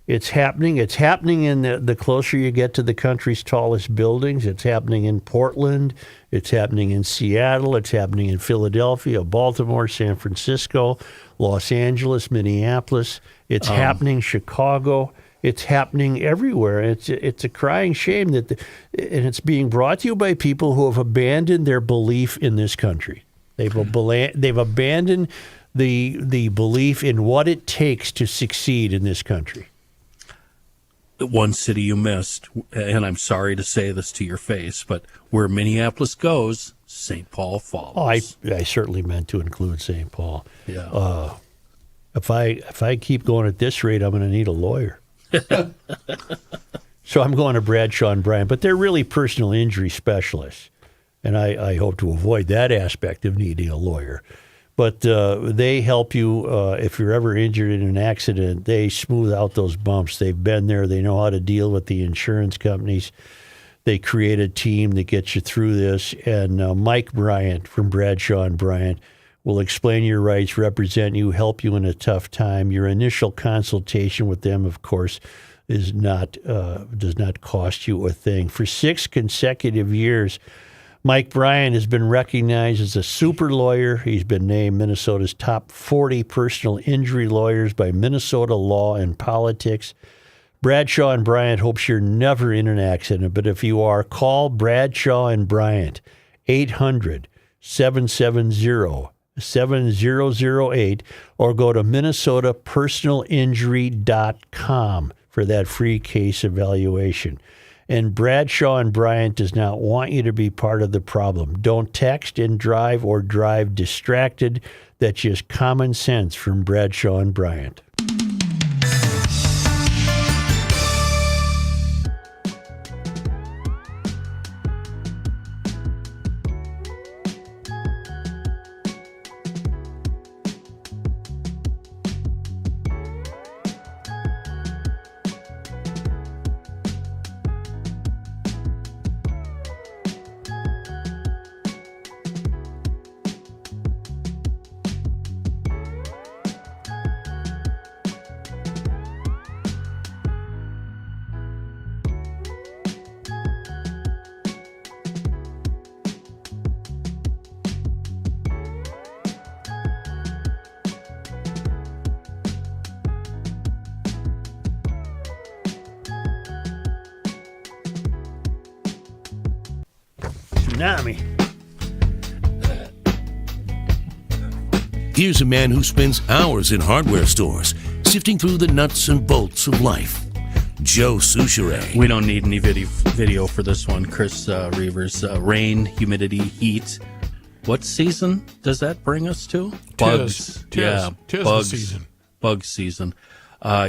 It's happening. It's happening in the closer you get to the country's tallest buildings. It's happening in Portland. It's happening in Seattle. It's happening in Philadelphia, Baltimore, San Francisco, Los Angeles, Minneapolis. It's happening Chicago. It's happening everywhere. It's a crying shame and it's being brought to you by people who have abandoned their belief in this country. They've abandoned the belief in what it takes to succeed in this country. One city you missed, and I'm sorry to say this to your face, but where Minneapolis goes, St. Paul follows. Oh, I certainly meant to include St. Paul. Yeah. If I keep going at this rate, I'm going to need a lawyer. So I'm going to Bradshaw and Bryant, but they're really personal injury specialists, and I hope to avoid that aspect of needing a lawyer. But they help you if you're ever injured in an accident. They smooth out those bumps. They've been there. They know how to deal with the insurance companies. They create a team that gets you through this. And Mike Bryant from Bradshaw and Bryant will explain your rights, represent you, help you in a tough time. Your initial consultation with them, of course, does not cost you a thing. For 6 consecutive years, Mike Bryant has been recognized as a super lawyer. He's been named Minnesota's top 40 personal injury lawyers by Minnesota Law and Politics. Bradshaw and Bryant hopes you're never in an accident, but if you are, call Bradshaw and Bryant, 800-770-7008, or go to minnesotapersonalinjury.com for that free case evaluation. And Bradshaw and Bryant does not want you to be part of the problem. Don't text and drive or drive distracted. That's just common sense from Bradshaw and Bryant. Tsunami. Here's a man who spends hours in hardware stores, sifting through the nuts and bolts of life. Joe Souchere. We don't need any video for this one, Chris Reavers. Rain, humidity, heat. What season does that bring us to? Bugs. Tis bugs. the season. Bug season.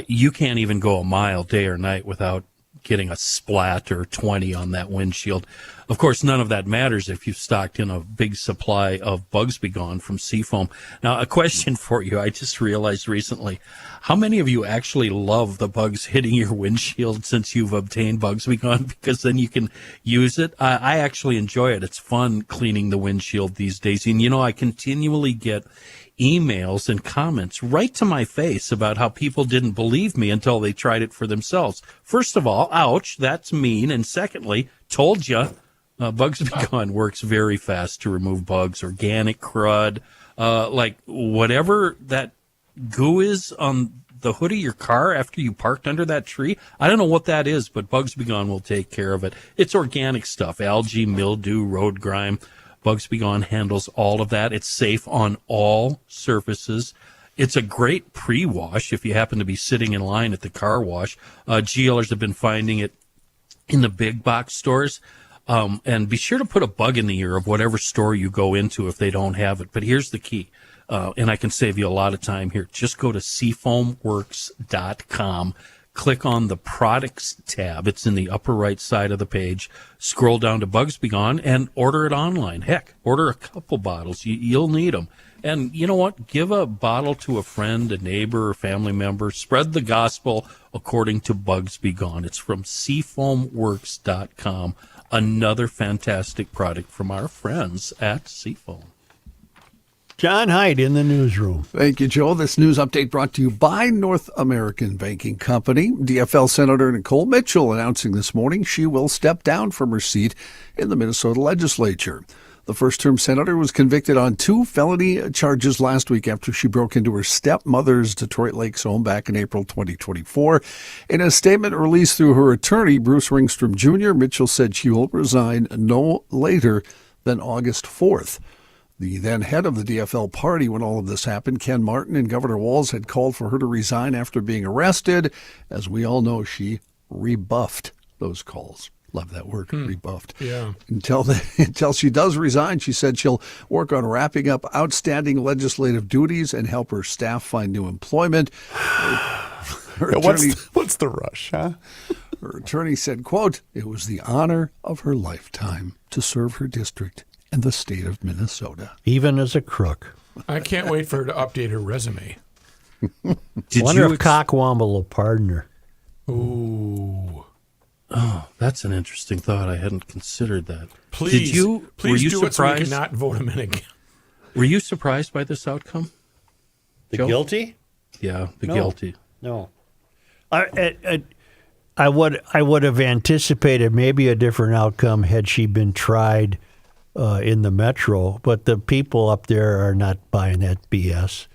You can't even go a mile day or night without getting a splat or 20 on that windshield. Of course, none of that matters if you've stocked in a big supply of Bugs Be Gone from Seafoam. Now, a question for you. I just realized recently, how many of you actually love the bugs hitting your windshield since you've obtained Bugs Be Gone? Because then you can use it. I actually enjoy it. It's fun cleaning the windshield these days. And, you know, I continually get emails and comments right to my face about how people didn't believe me until they tried it for themselves. First of all, ouch, that's mean. And secondly, told you, Bugs Be Gone works very fast to remove bugs, organic crud, like whatever that goo is on the hood of your car after you parked under that tree. I don't know what that is, but Bugs Be Gone will take care of it. It's organic stuff, algae, mildew, road grime. Bugs Be Gone handles all of that. It's safe on all surfaces. It's a great pre-wash if you happen to be sitting in line at the car wash. GLers have been finding it in the big box stores. And be sure to put a bug in the ear of whatever store you go into if they don't have it. But here's the key, and I can save you a lot of time here. Just go to seafoamworks.com. Click on the products tab. It's in the upper right side of the page. Scroll down to Bugs Be Gone and order it online. Heck, order a couple bottles. You'll need them. And you know what? Give a bottle to a friend, a neighbor, or family member. Spread the gospel according to Bugs Be Gone. It's from seafoamworks.com. Another fantastic product from our friends at Seafoam. John Hyde in the newsroom. Thank you, Joe. This news update brought to you by North American Banking Company. DFL Senator Nicole Mitchell announcing this morning she will step down from her seat in the Minnesota legislature. The first-term senator was convicted on 2 felony charges last week after she broke into her stepmother's Detroit Lakes home back in April 2024. In a statement released through her attorney, Bruce Ringstrom Jr., Mitchell said she will resign no later than August 4th. The then head of the DFL party when all of this happened, Ken Martin, and Governor Walz had called for her to resign after being arrested. As we all know, she rebuffed those calls. Love that word, rebuffed. Yeah. Until she does resign, she said she'll work on wrapping up outstanding legislative duties and help her staff find new employment. Her attorney, what's the rush, huh? Her attorney said, quote, "It was the honor of her lifetime to serve her district and the state of Minnesota." Even as a crook. I can't wait for her to update her resume. Wonder if Cockwomble will pardon her. Ooh. Oh, that's an interesting thought. I hadn't considered that. Please do it so we cannot vote him in again. Were you surprised by this outcome? The Joe? guilty? Yeah, the guilty. No. I would have anticipated maybe a different outcome had she been tried in the metro, but the people up there are not buying that BS.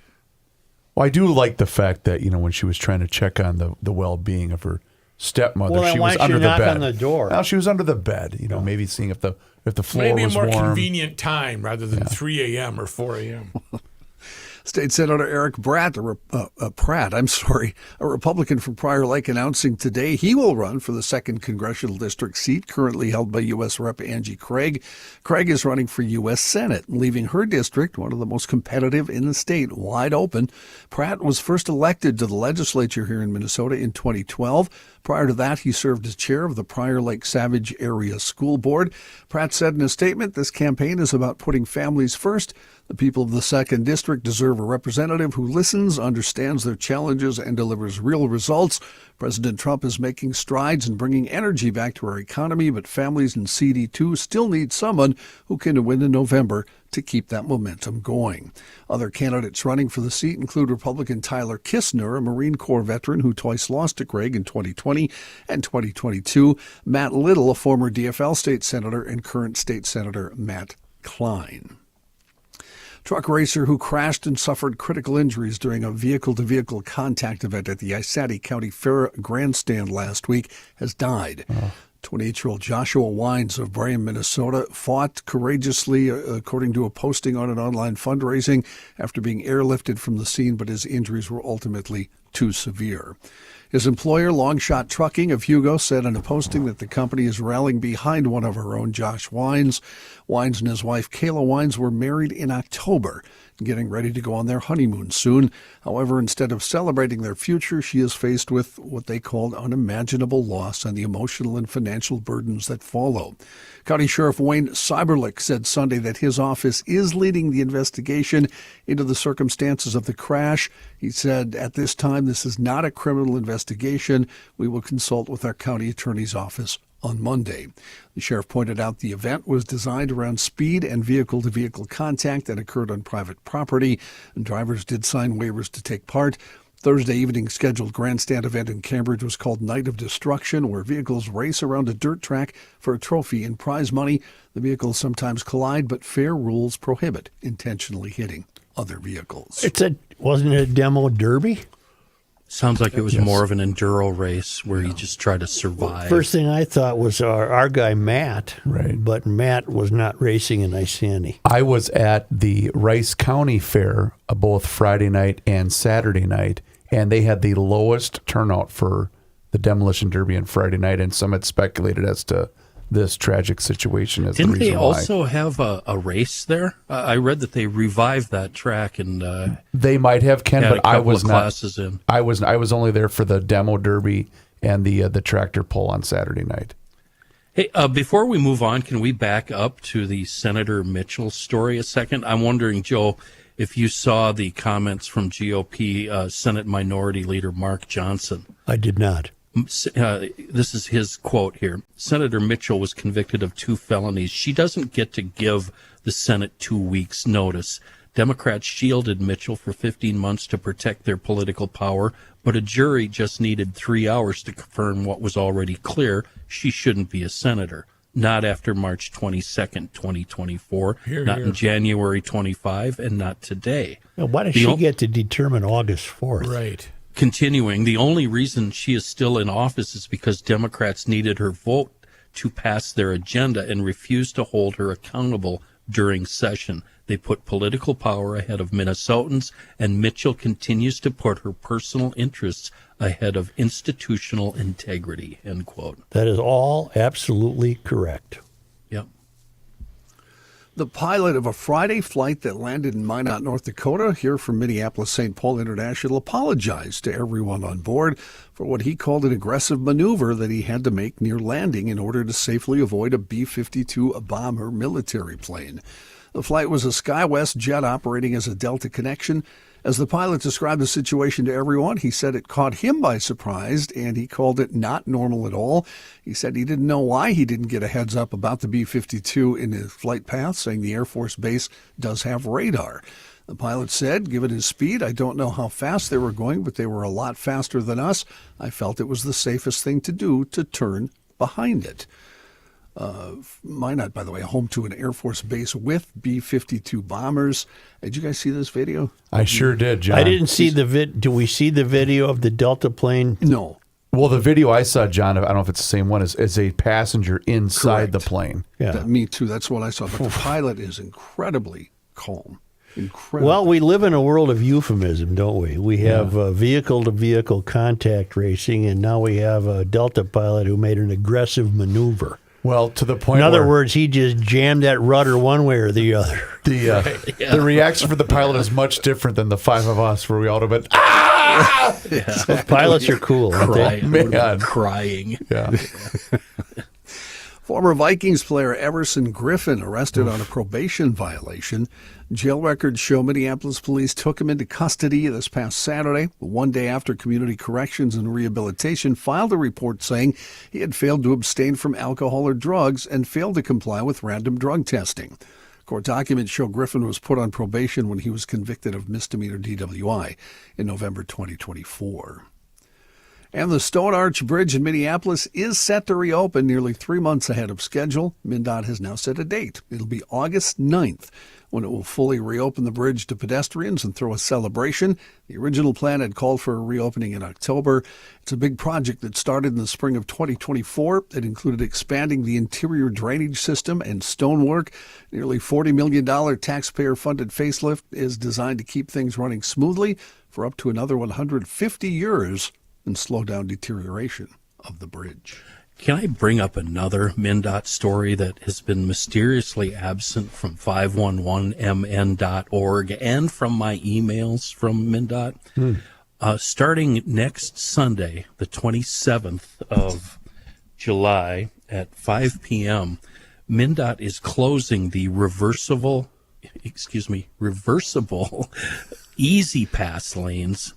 Well, I do like the fact that, when she was trying to check on the well-being of her stepmother, Well, she was under the knock bed. on the door? Well, she was under the bed, maybe seeing if the floor Maybe was a more warm. convenient time rather than 3 a.m. or 4 a.m. State Senator Eric Pratt, a Republican from Prior Lake, announcing today he will run for the 2nd Congressional District seat currently held by U.S. Rep. Angie Craig. Craig is running for U.S. Senate, leaving her district, one of the most competitive in the state, wide open. Pratt was first elected to the legislature here in Minnesota in 2012. Prior to that, he served as chair of the Prior Lake Savage Area School Board. Pratt said in a statement, "This campaign is about putting families first. The people of the 2nd District deserve a representative who listens, understands their challenges, and delivers real results. President Trump is making strides in bringing energy back to our economy, but families in CD2 still need someone who can win in November to keep that momentum going." Other candidates running for the seat include Republican Tyler Kistner, a Marine Corps veteran who twice lost to Craig in 2020 and 2022, Matt Little, a former DFL state senator, and current state senator Matt Klein. Truck racer who crashed and suffered critical injuries during a vehicle-to-vehicle contact event at the Isati County Fair grandstand last week has died. 28-year-old Joshua Wines of Bryan, Minnesota, fought courageously, according to a posting on an online fundraising, after being airlifted from the scene, but his injuries were ultimately too severe. His employer, Longshot Trucking of Hugo, said in a posting that the company is rallying behind one of her own, Josh Wines. Wines and his wife, Kayla Wines, were married in October, getting ready to go on their honeymoon soon. However, instead of celebrating their future, she is faced with what they called unimaginable loss and the emotional and financial burdens that follow. County Sheriff Wayne Cyberlick said Sunday that his office is leading the investigation into the circumstances of the crash. He said, "At this time, this is not a criminal investigation. We will consult with our county attorney's office on Monday." The sheriff pointed out the event was designed around speed and vehicle-to-vehicle contact that occurred on private property, and drivers did sign waivers to take part. Thursday evening scheduled grandstand event in Cambridge was called Night of Destruction, where vehicles race around a dirt track for a trophy and prize money. The vehicles sometimes collide, but fair rules prohibit intentionally hitting other vehicles. Wasn't it a demo derby? Sounds like it was more of an enduro race where you just try to survive. First thing I thought was our guy Matt, Right. But Matt was not racing in Isani. I was at the Rice County Fair both Friday night and Saturday night, and they had the lowest turnout for the Demolition Derby on Friday night, and some had speculated as to this tragic situation as Didn't the reason they why. also have a race there? I read that they revived that track and They might have, Ken, had a but I couple was of not. classes in. I was only there for the demo derby and the tractor pull on Saturday night. Hey, before we move on, can we back up to the Senator Mitchell story a second? I'm wondering, Joe, if you saw the comments from GOP Senate Minority Leader Mark Johnson. I did not. This is his quote here. Senator Mitchell was convicted of 2 felonies. She doesn't get to give the Senate 2 weeks' notice. Democrats shielded Mitchell for 15 months to protect their political power, but a jury just needed 3 hours to confirm what was already clear. She shouldn't be a senator. Not after March 22nd, 2024, not in January 25, and not today. Now, why does she get to determine August 4th? Right. Continuing, the only reason she is still in office is because Democrats needed her vote to pass their agenda and refused to hold her accountable during session. They put political power ahead of Minnesotans, and Mitchell continues to put her personal interests ahead of institutional integrity, end quote. That is all absolutely correct. Yep. The pilot of a Friday flight that landed in Minot, North Dakota, here from Minneapolis-St. Paul International, apologized to everyone on board for what he called an aggressive maneuver that he had to make near landing in order to safely avoid a B-52 bomber military plane. The flight was a SkyWest jet operating as a Delta connection. As the pilot described the situation to everyone, he said it caught him by surprise, and he called it not normal at all. He said he didn't know why he didn't get a heads up about the B-52 in his flight path, saying the Air Force Base does have radar. The pilot said, given his speed, I don't know how fast they were going, but they were a lot faster than us. I felt it was the safest thing to do to turn behind it. Minot, by the way, home to an Air Force base with B-52 bombers. Did you guys see this video? I sure did, John. I didn't see the Do we see the video of the Delta plane? No. Well, the video I saw, John, I don't know if it's the same one, is a passenger inside Correct. the plane. Yeah. Me too. That's what I saw. But the pilot is incredibly calm. Incredible. Well, we live in a world of euphemism, don't we? We have vehicle-to-vehicle contact racing, and now we have a Delta pilot who made an aggressive maneuver. Well, to the point In other where words, he just jammed that rudder one way or the other. the reaction for the pilot is much different than the 5 of us, where we all have been, Those pilots are cool, aren't they? Man. Crying. Yeah. Former Vikings player Everson Griffin arrested on a probation violation. Jail records show Minneapolis police took him into custody this past Saturday, one day after Community Corrections and Rehabilitation filed a report saying he had failed to abstain from alcohol or drugs and failed to comply with random drug testing. Court documents show Griffin was put on probation when he was convicted of misdemeanor DWI in November 2024. And the Stone Arch Bridge in Minneapolis is set to reopen nearly 3 months ahead of schedule. MnDOT has now set a date. It'll be August 9th when it will fully reopen the bridge to pedestrians and throw a celebration. The original plan had called for a reopening in October. It's a big project that started in the spring of 2024. It included expanding the interior drainage system and stonework. Nearly $40 million taxpayer-funded facelift is designed to keep things running smoothly for up to another 150 years and slow down deterioration of the bridge. Can I bring up another MnDOT story that has been mysteriously absent from 511mn.org and from my emails from MnDOT? Starting next Sunday, the 27th of July at 5 p.m., MnDOT is closing the reversible Easy Pass lanes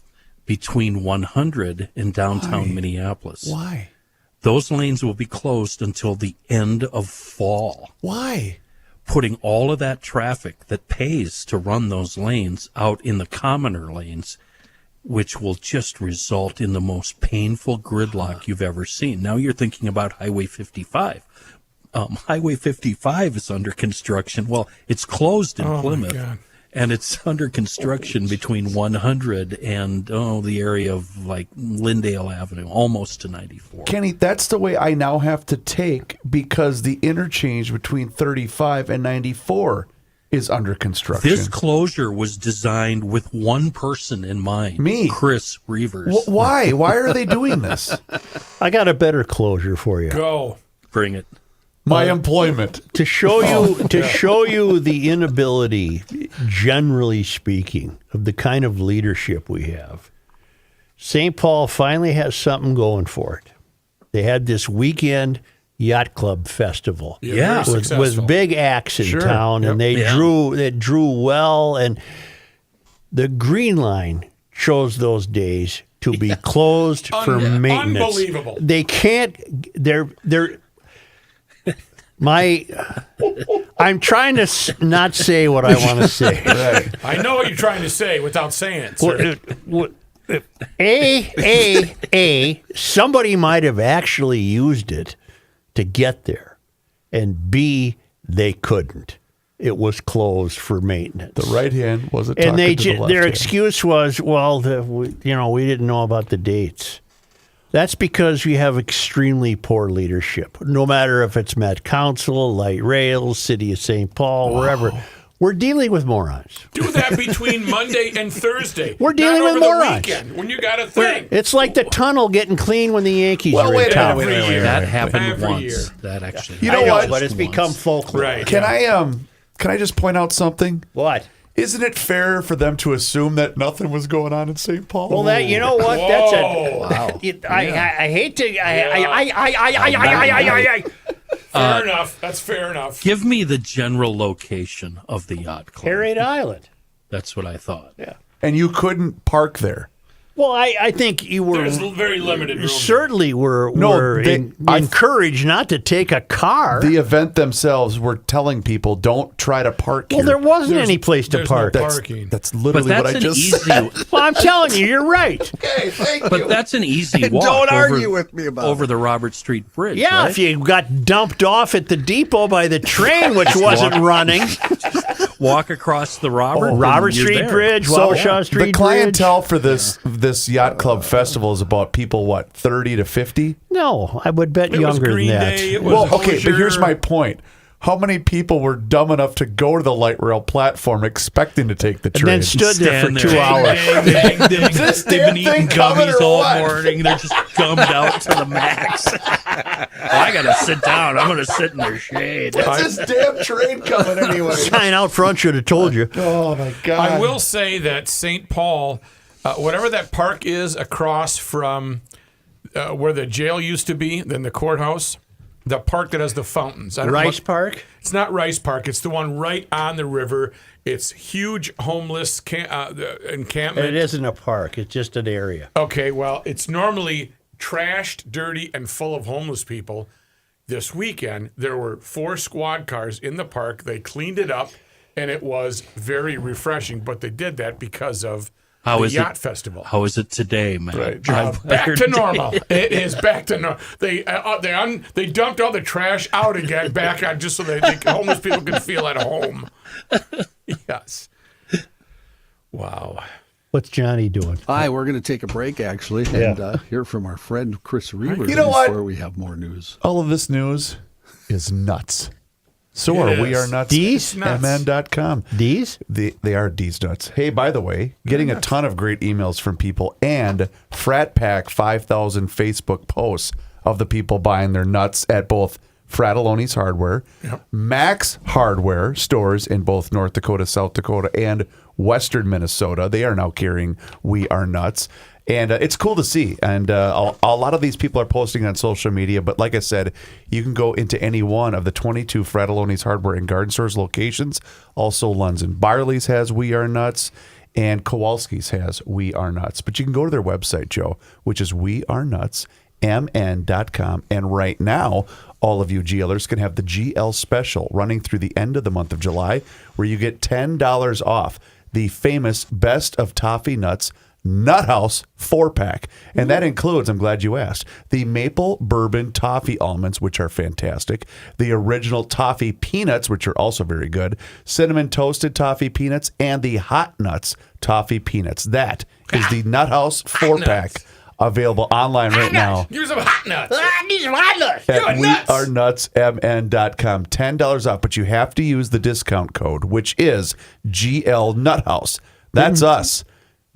between 100 and downtown Minneapolis. Why? Those lanes will be closed until the end of fall, Why? putting all of that traffic that pays to run those lanes out in the commoner lanes, which will just result in the most painful gridlock you've ever seen. Now you're thinking about Highway 55. Highway 55 is under construction. Well, it's closed in Plymouth. God. And it's under construction between 100 and the area of like Lyndale Avenue, almost to 94. Kenny, that's the way I now have to take because the interchange between 35 and 94 is under construction. This closure was designed with one person in mind. Me. Chris Reavers. Why? Why are they doing this? I got a better closure for you. Go. Bring it. My employment. To show you the inability, generally speaking, of the kind of leadership we have. St. Paul finally has something going for it. They had this weekend yacht club festival. Yeah, with big acts in town, and they drew well, and the Green Line chose those days to be closed for maintenance. Unbelievable. They can't. They're. I'm trying to not say what I want to say. Right. I know what you're trying to say without saying it, sir. Somebody might have actually used it to get there, and B, they couldn't. It was closed for maintenance. The right hand wasn't and talking to the left their hand. excuse was, well, we didn't know about the dates. That's because we have extremely poor leadership. No matter if it's Met Council, Light Rail, City of St. Paul, wherever. We're dealing with morons. Do that between Monday and Thursday. We're dealing not with over morons. The weekend when you got a thing. It's like the tunnel getting clean when the Yankees are in wait a town. minute, wait. That happened Every once. year. That actually. You know I know, what? but it's become folklore. Right. Can I just point out something? What? Isn't it fair for them to assume that nothing was going on in St. Paul? Well, that you know what? Whoa. That's Wow. I hate to. Fair enough. That's fair enough. Give me the general location of the yacht club. Harriet Island. That's what I thought. Yeah. And you couldn't park there. Well, I think you were There's very limited room. certainly were they- encouraged not to take a car. The event themselves were telling people, don't try to park well, here. there wasn't any place to there's park. no That's, parking. that's But literally that's what I an just easy. said. Well, I'm telling you, you're right. Okay, thank But that's an easy walk. Don't over, argue with me about over it. the Robert Street Bridge. Yeah, right? if you got dumped off at the depot by the train, which wasn't running. walk across the Robert Robert you're Street there. Bridge, So Wabasha Street the clientele for this yacht club festival is about people, what, 30 to 50? Bridge. No, I would bet It was younger Green than that. Day. It was Well, okay, but here's Hosier. my point. How many people were dumb enough to go to the light rail platform expecting to take the And train? then stood there for Stand 2 there. hours. Ding, ding, ding. This They've damn been eating thing coming gummies or all what? morning. They're just gummed out to the max. I got to sit down. I'm going to sit in their shade. What's this damn train coming anyway? Sign out front should have told you. Oh, my God. I will say that St. Paul, whatever that park is across from where the jail used to be, then the courthouse, the park that has the fountains. I don't know Rice what- Park? It's not Rice Park. It's the one right on the river. It's huge homeless encampment. It isn't a park. It's just an area. Okay, well, it's normally trashed, dirty, and full of homeless people. This weekend, there were 4 squad cars in the park. They cleaned it up, and it was very refreshing. But they did that because of the yacht festival. How is it today, man? Right. Drive by Back your to day. normal. It is back to normal. They dumped all the trash out again, back on just so that homeless people can feel at home. Yes. Wow. What's Johnny doing? Hi, we're going to take a break, actually, and hear from our friend Chris Reavers You know what? before we have more news. All of this news is nuts. So are It We is. Are Nuts. These? MN.com. These? They are D's nuts. Hey, by the way, getting a ton of great emails from people and Frat Pack 5,000 Facebook posts of the people buying their nuts at both Fratelloni's Hardware, Max Hardware stores in both North Dakota, South Dakota, and Western Minnesota. They are now carrying We Are Nuts. And it's cool to see. And a lot of these people are posting on social media. But like I said, you can go into any one of the 22 Fratelloni's Hardware and Garden Stores locations. Also, Lunds and Barley's has We Are Nuts. And Kowalski's has We Are Nuts. But you can go to their website, Joe, which is wearenutsmn.com. And right now, all of you GLers can have the GL special running through the end of the month of July, where you get $10 off the famous Best of Toffee Nuts Nut House 4-pack. And that includes, I'm glad you asked, the Maple Bourbon Toffee Almonds, which are fantastic, the original Toffee Peanuts, which are also very good, Cinnamon Toasted Toffee Peanuts, and the Hot Nuts Toffee Peanuts. That is the Nut House 4-pack. Available online right now Here's some hot nuts. These are hot nuts. You're at nuts. wearenutsmn.com. $10 off, but you have to use the discount code, which is GL Nuthouse. That's us.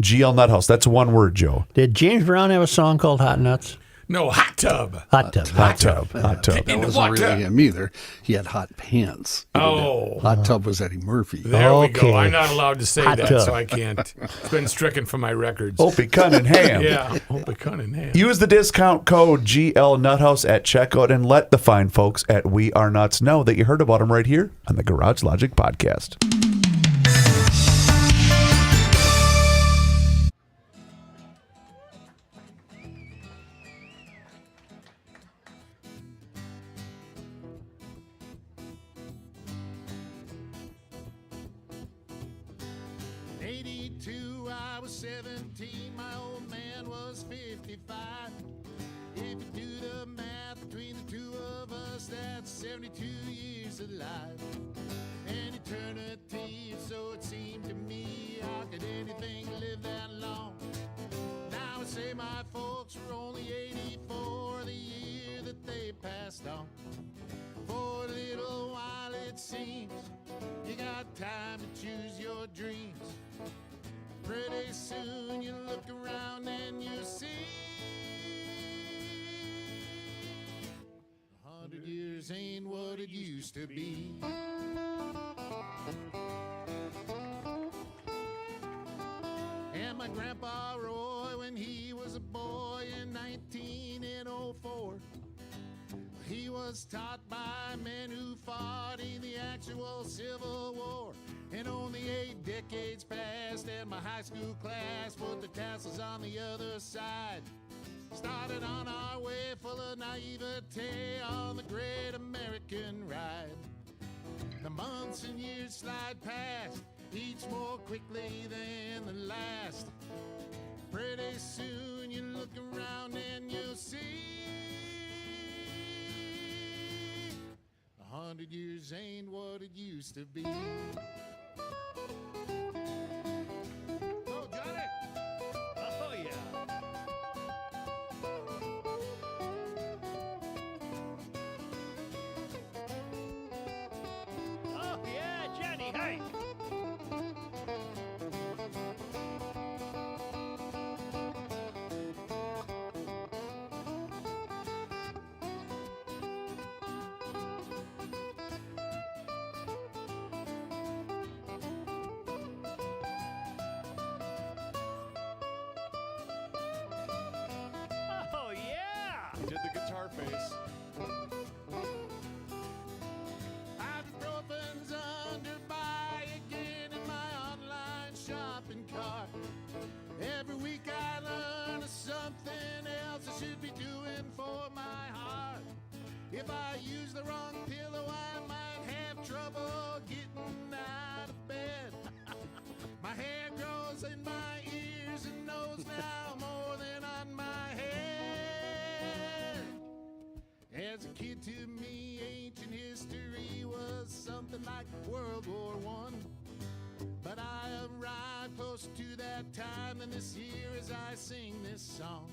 GL Nuthouse. That's one word, Joe. Did James Brown have a song called Hot Nuts? No, hot tub. Hot tub. Hot tub. Hot tub. That In the wasn't water. really him either. He had hot pants. Oh, Hot tub was Eddie Murphy. there we Okay. go. I'm not allowed to say Hot that, tub. so I can't. It's been stricken from my records. Opie Cunningham. Yeah, Opie Cunningham. Use the discount code GL Nuthouse at checkout and let the fine folks at We Are Nuts know that you heard about them right here on the Garage Logic podcast. In 82, I was 17, my old man was 55. If you do the math between the two of us, that's 72 years of life. An eternity, so it seemed to me. How could anything live that long? Now I say my folks were only 84 the year that they passed on. For a little while it seems you got time to choose your dreams. Pretty soon you look around and you see 100 years ain't what it used to be. And my grandpa Roy, when he was a boy in 1904, he was taught by men who fought in the actual Civil War. And only 8 decades passed, and my high school class put the tassels on the other side. Started on our way full of naivete on the great American ride. The months and years slide past, each more quickly than the last. Pretty soon you look around and you'll see 100 years ain't what it used to be. Oh, Johnny! Oh, yeah. Oh, yeah, Jenny, hey. Oh, yeah. Did the guitar face. Ibuprofen's under buy again in my online shopping cart. Every week I learn of something else I should be doing for my heart. If I use the wrong pillow, I might have trouble getting out of bed. My hair grows in my ears and nose now more than on my head. As a kid, to me, ancient history was something like World War I. But I arrived close to that time than this year as I sing this song.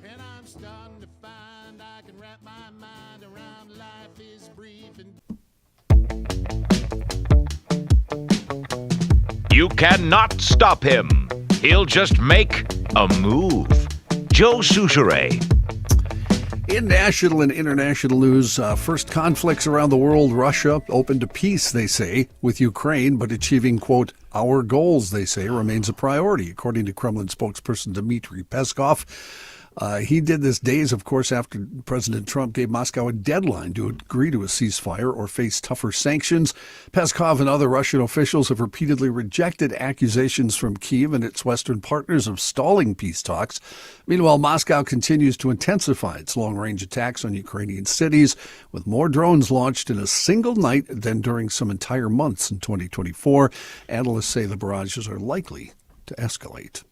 And I'm starting to find I can wrap my mind around life is brief and You cannot stop him. He'll just make a move. Joe Souchere. In national and international news, first conflicts around the world, Russia open to peace, they say, with Ukraine, but achieving, quote, our goals, they say, remains a priority, according to Kremlin spokesperson Dmitry Peskov. He did this days, of course, after President Trump gave Moscow a deadline to agree to a ceasefire or face tougher sanctions. Peskov and other Russian officials have repeatedly rejected accusations from Kyiv and its Western partners of stalling peace talks. Meanwhile, Moscow continues to intensify its long-range attacks on Ukrainian cities, with more drones launched in a single night than during some entire months in 2024. Analysts say the barrages are likely to escalate.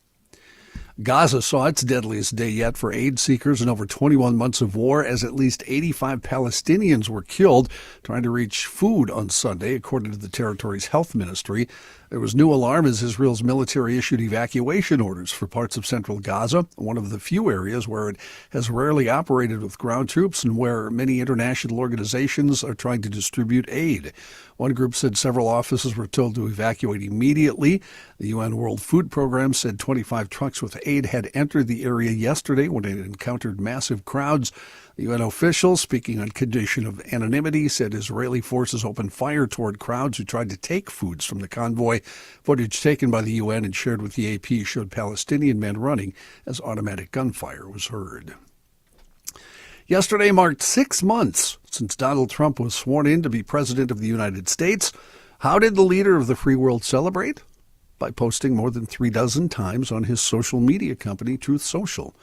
Gaza saw its deadliest day yet for aid seekers in over 21 months of war, as at least 85 Palestinians were killed trying to reach food on Sunday, according to the territory's health ministry. There was new alarm as Israel's military issued evacuation orders for parts of central Gaza, one of the few areas where it has rarely operated with ground troops and where many international organizations are trying to distribute aid. One group said several offices were told to evacuate immediately. The UN World Food Program said 25 trucks with aid had entered the area yesterday when it encountered massive crowds. The UN official, speaking on condition of anonymity, said Israeli forces opened fire toward crowds who tried to take foods from the convoy. Footage taken by the UN and shared with the AP showed Palestinian men running as automatic gunfire was heard. Yesterday marked 6 months since Donald Trump was sworn in to be president of the United States. How did the leader of the free world celebrate? By posting more than 36 times on his social media company, Truth Social.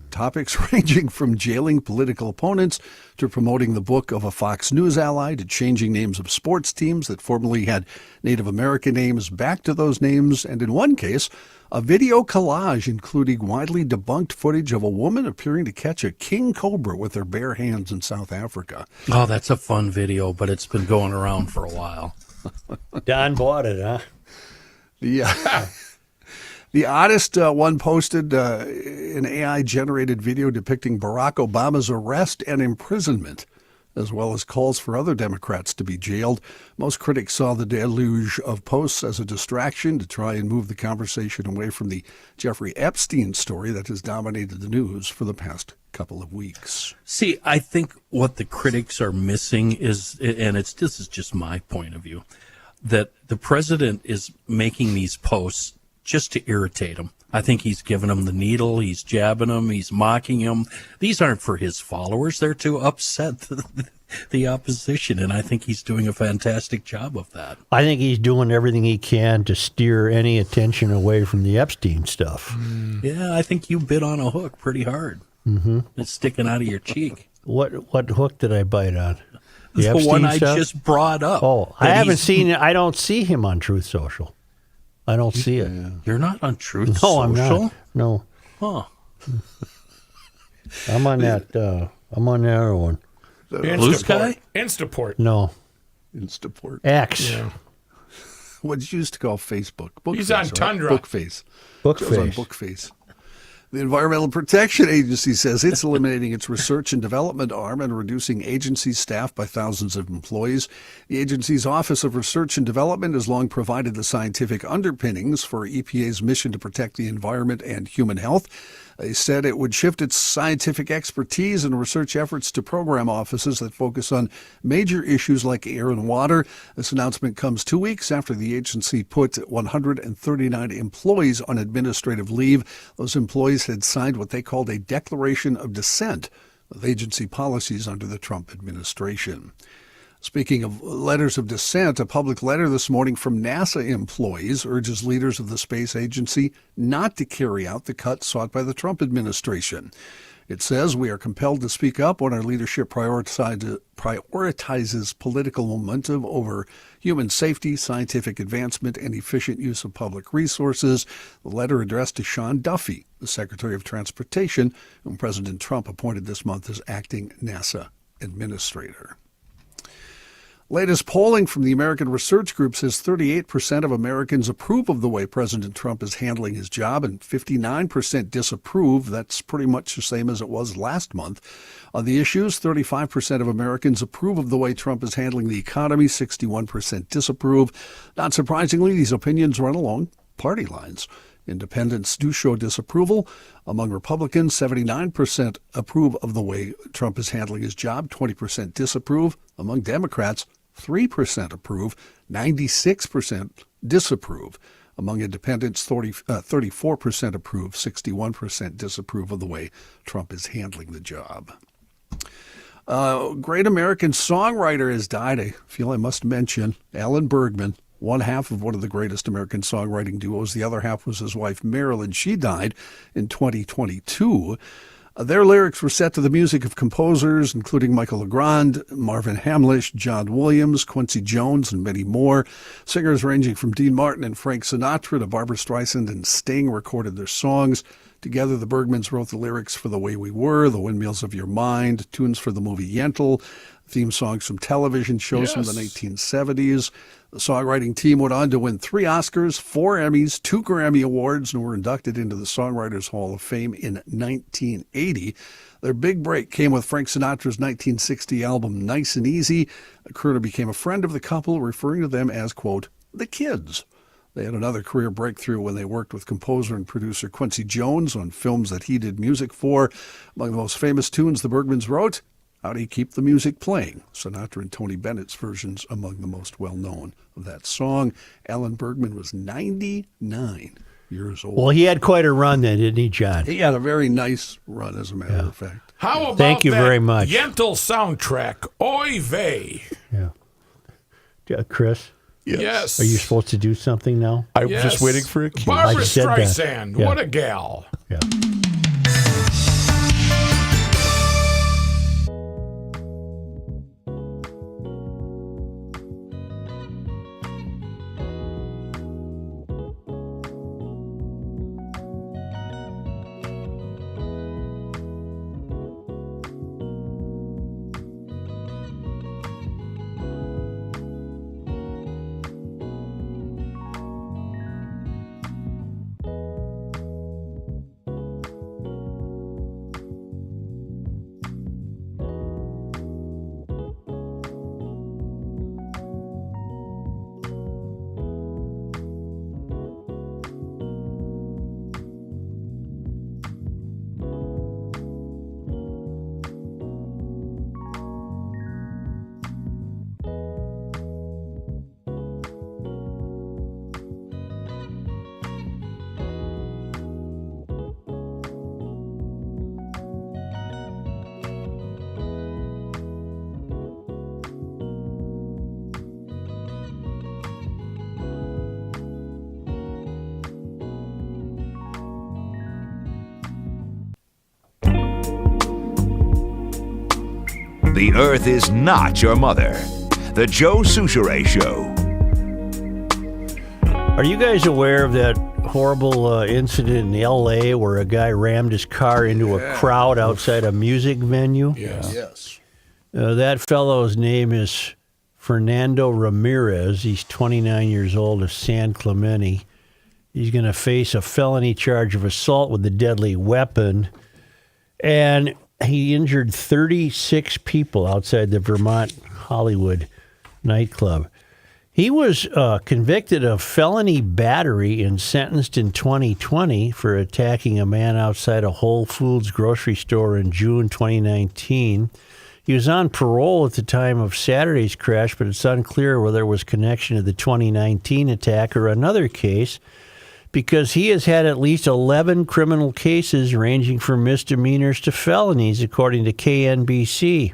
Topics ranging from jailing political opponents to promoting the book of a Fox News ally to changing names of sports teams that formerly had Native American names back to those names, and in one case, a video collage including widely debunked footage of a woman appearing to catch a king cobra with her bare hands in South Africa. Oh, that's a fun video, but it's been going around for a while. Don bought it, huh? The oddest one posted an AI-generated video depicting Barack Obama's arrest and imprisonment, as well as calls for other Democrats to be jailed. Most critics saw the deluge of posts as a distraction to try and move the conversation away from the Jeffrey Epstein story that has dominated the news for the past couple of weeks. See, I think what the critics are missing is, and this is just my point of view, that the president is making these posts just to irritate him. I think he's giving them the needle, he's jabbing them, he's mocking them. These aren't for his followers. They're to upset the opposition, and I think he's doing a fantastic job of that. I think he's doing everything he can to steer any attention away from the Epstein stuff. Yeah, I think you bit on a hook pretty hard. Mm-hmm. It's sticking out of your cheek. What hook did I bite on? The Epstein one I stuff? just brought up. Oh, I haven't seen it. I don't see him on Truth Social. I don't see it. You're not on Truth No, Social? I'm not. No. Huh. I'm on that. I'm on the other one. Blue Sky? Instaport. No. Instaport. X. Yeah. What's used to call Facebook. He's on Tundra. Bookface. Bookface. Goes on Bookface. The Environmental Protection Agency says it's eliminating its research and development arm and reducing agency staff by thousands of employees. The agency's Office of Research and Development has long provided the scientific underpinnings for EPA's mission to protect the environment and human health. They said it would shift its scientific expertise and research efforts to program offices that focus on major issues like air and water. This announcement comes 2 weeks after the agency put 139 employees on administrative leave. Those employees had signed what they called a declaration of dissent with agency policies under the Trump administration. Speaking of letters of dissent, a public letter this morning from NASA employees urges leaders of the space agency not to carry out the cuts sought by the Trump administration. It says, "We are compelled to speak up when our leadership prioritizes political momentum over human safety, scientific advancement, and efficient use of public resources." The letter addressed to Sean Duffy, the Secretary of Transportation, whom President Trump appointed this month as acting NASA administrator. Latest polling from the American Research Group says 38% of Americans approve of the way President Trump is handling his job and 59% disapprove. That's pretty much the same as it was last month. On the issues, 35% of Americans approve of the way Trump is handling the economy, 61% disapprove. Not surprisingly, these opinions run along party lines. Independents do show disapproval. Among Republicans, 79% approve of the way Trump is handling his job, 20% disapprove. Among Democrats, 3% approve, 96% disapprove. Among independents, 34% approve, 61% disapprove of the way Trump is handling the job. Great American songwriter has died. I feel I must mention Alan Bergman, one half of one of the greatest American songwriting duos. The other half was his wife, Marilyn. She died in 2022. Their lyrics were set to the music of composers, including Michael Legrand, Marvin Hamlisch, John Williams, Quincy Jones, and many more. Singers ranging from Dean Martin and Frank Sinatra to Barbra Streisand and Sting recorded their songs. Together, the Bergmans wrote the lyrics for The Way We Were, The Windmills of Your Mind, tunes for the movie Yentl, theme songs from television shows from the Yes. 1970s. The songwriting team went on to win 3 Oscars, 4 Emmys, 2 Grammy Awards, and were inducted into the Songwriters Hall of Fame in 1980. Their big break came with Frank Sinatra's 1960 album Nice and Easy. Kerner became a friend of the couple, referring to them as, quote, the Kids. They had another career breakthrough when they worked with composer and producer Quincy Jones on films that he did music for. Among the most famous tunes the Bergmans wrote, How Do You Keep the Music Playing? Sinatra and Tony Bennett's versions among the most well-known of that song. Alan Bergman was 99 years old. Well, he had quite a run then, didn't he, John? He had a very nice run, as a matter of fact. How about Thank you that very much. Yentl soundtrack? Oy vey. Yeah. Chris, Yes. are you supposed to do something now? I'm Yes. just waiting for a cue. Barbara I said that. Streisand. Yeah. What a gal. Yeah. The Earth is not your mother. The Joe Souchere Show. Are you guys aware of that horrible incident in L.A. where a guy rammed his car into a crowd outside a music venue? Yes. Yes. That fellow's name is Fernando Ramirez. He's 29 years old of San Clemente. He's going to face a felony charge of assault with a deadly weapon. And he injured 36 people outside the Vermont Hollywood nightclub. He was convicted of felony battery and sentenced in 2020 for attacking a man outside a Whole Foods grocery store in June 2019. He was on parole at the time of Saturday's crash, but it's unclear whether there was connection to the 2019 attack or another case, because he has had at least 11 criminal cases ranging from misdemeanors to felonies, according to KNBC.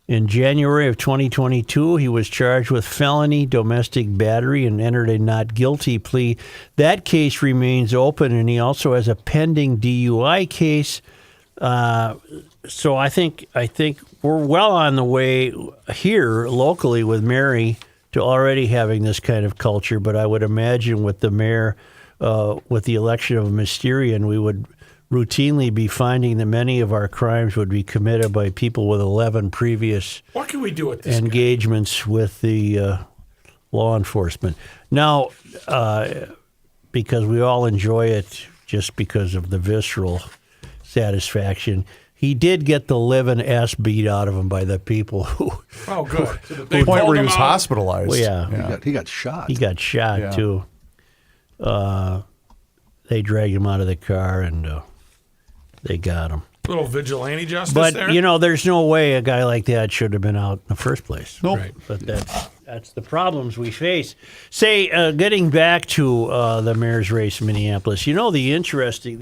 In January of 2022, he was charged with felony domestic battery and entered a not guilty plea. That case remains open, and he also has a pending DUI case. So I think we're well on the way here locally with Mary to already having this kind of culture. But I would imagine with the mayor, with the election of a Mysterian, we would routinely be finding that many of our crimes would be committed by people with 11 previous What can we do with this guy? engagements with the law enforcement. Now, because we all enjoy it just because of the visceral satisfaction, he did get the living ass beat out of him by the people who. Oh, good. So To the point where he was hospitalized. Well, yeah. He got shot. He got shot Yeah. too. They dragged him out of the car and they got him. Little vigilante justice But there. you know, there's no way a guy like that should have been out in the first place. Nope. Right. But that's the problems we face. Say, getting back to the mayor's race in Minneapolis, you know, the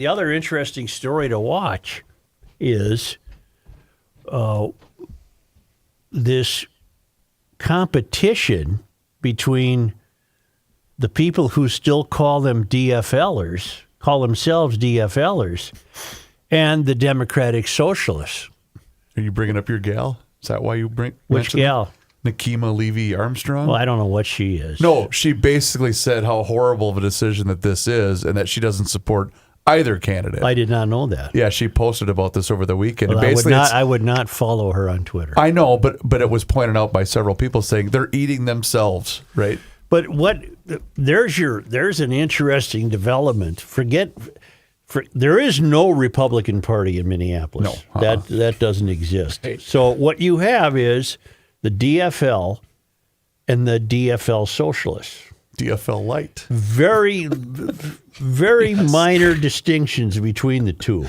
other interesting story to watch is this competition between the people who still call themselves DFLers, and the Democratic Socialists. Are you bringing up your gal? Is that why you Which mentioned gal? Nakima Levy Armstrong? Well, I don't know what she is. No, she basically said how horrible of a decision that this is and that she doesn't support either candidate. I did not know that. Yeah, she posted about this over the weekend. Well, And basically, I would not follow her on Twitter. I know, but it was pointed out by several people saying they're eating themselves, right? But there's an interesting development. There is no Republican Party in Minneapolis. No, that doesn't exist. So what you have is the DFL and the DFL Socialists. DFL Light. Very minor distinctions between the two.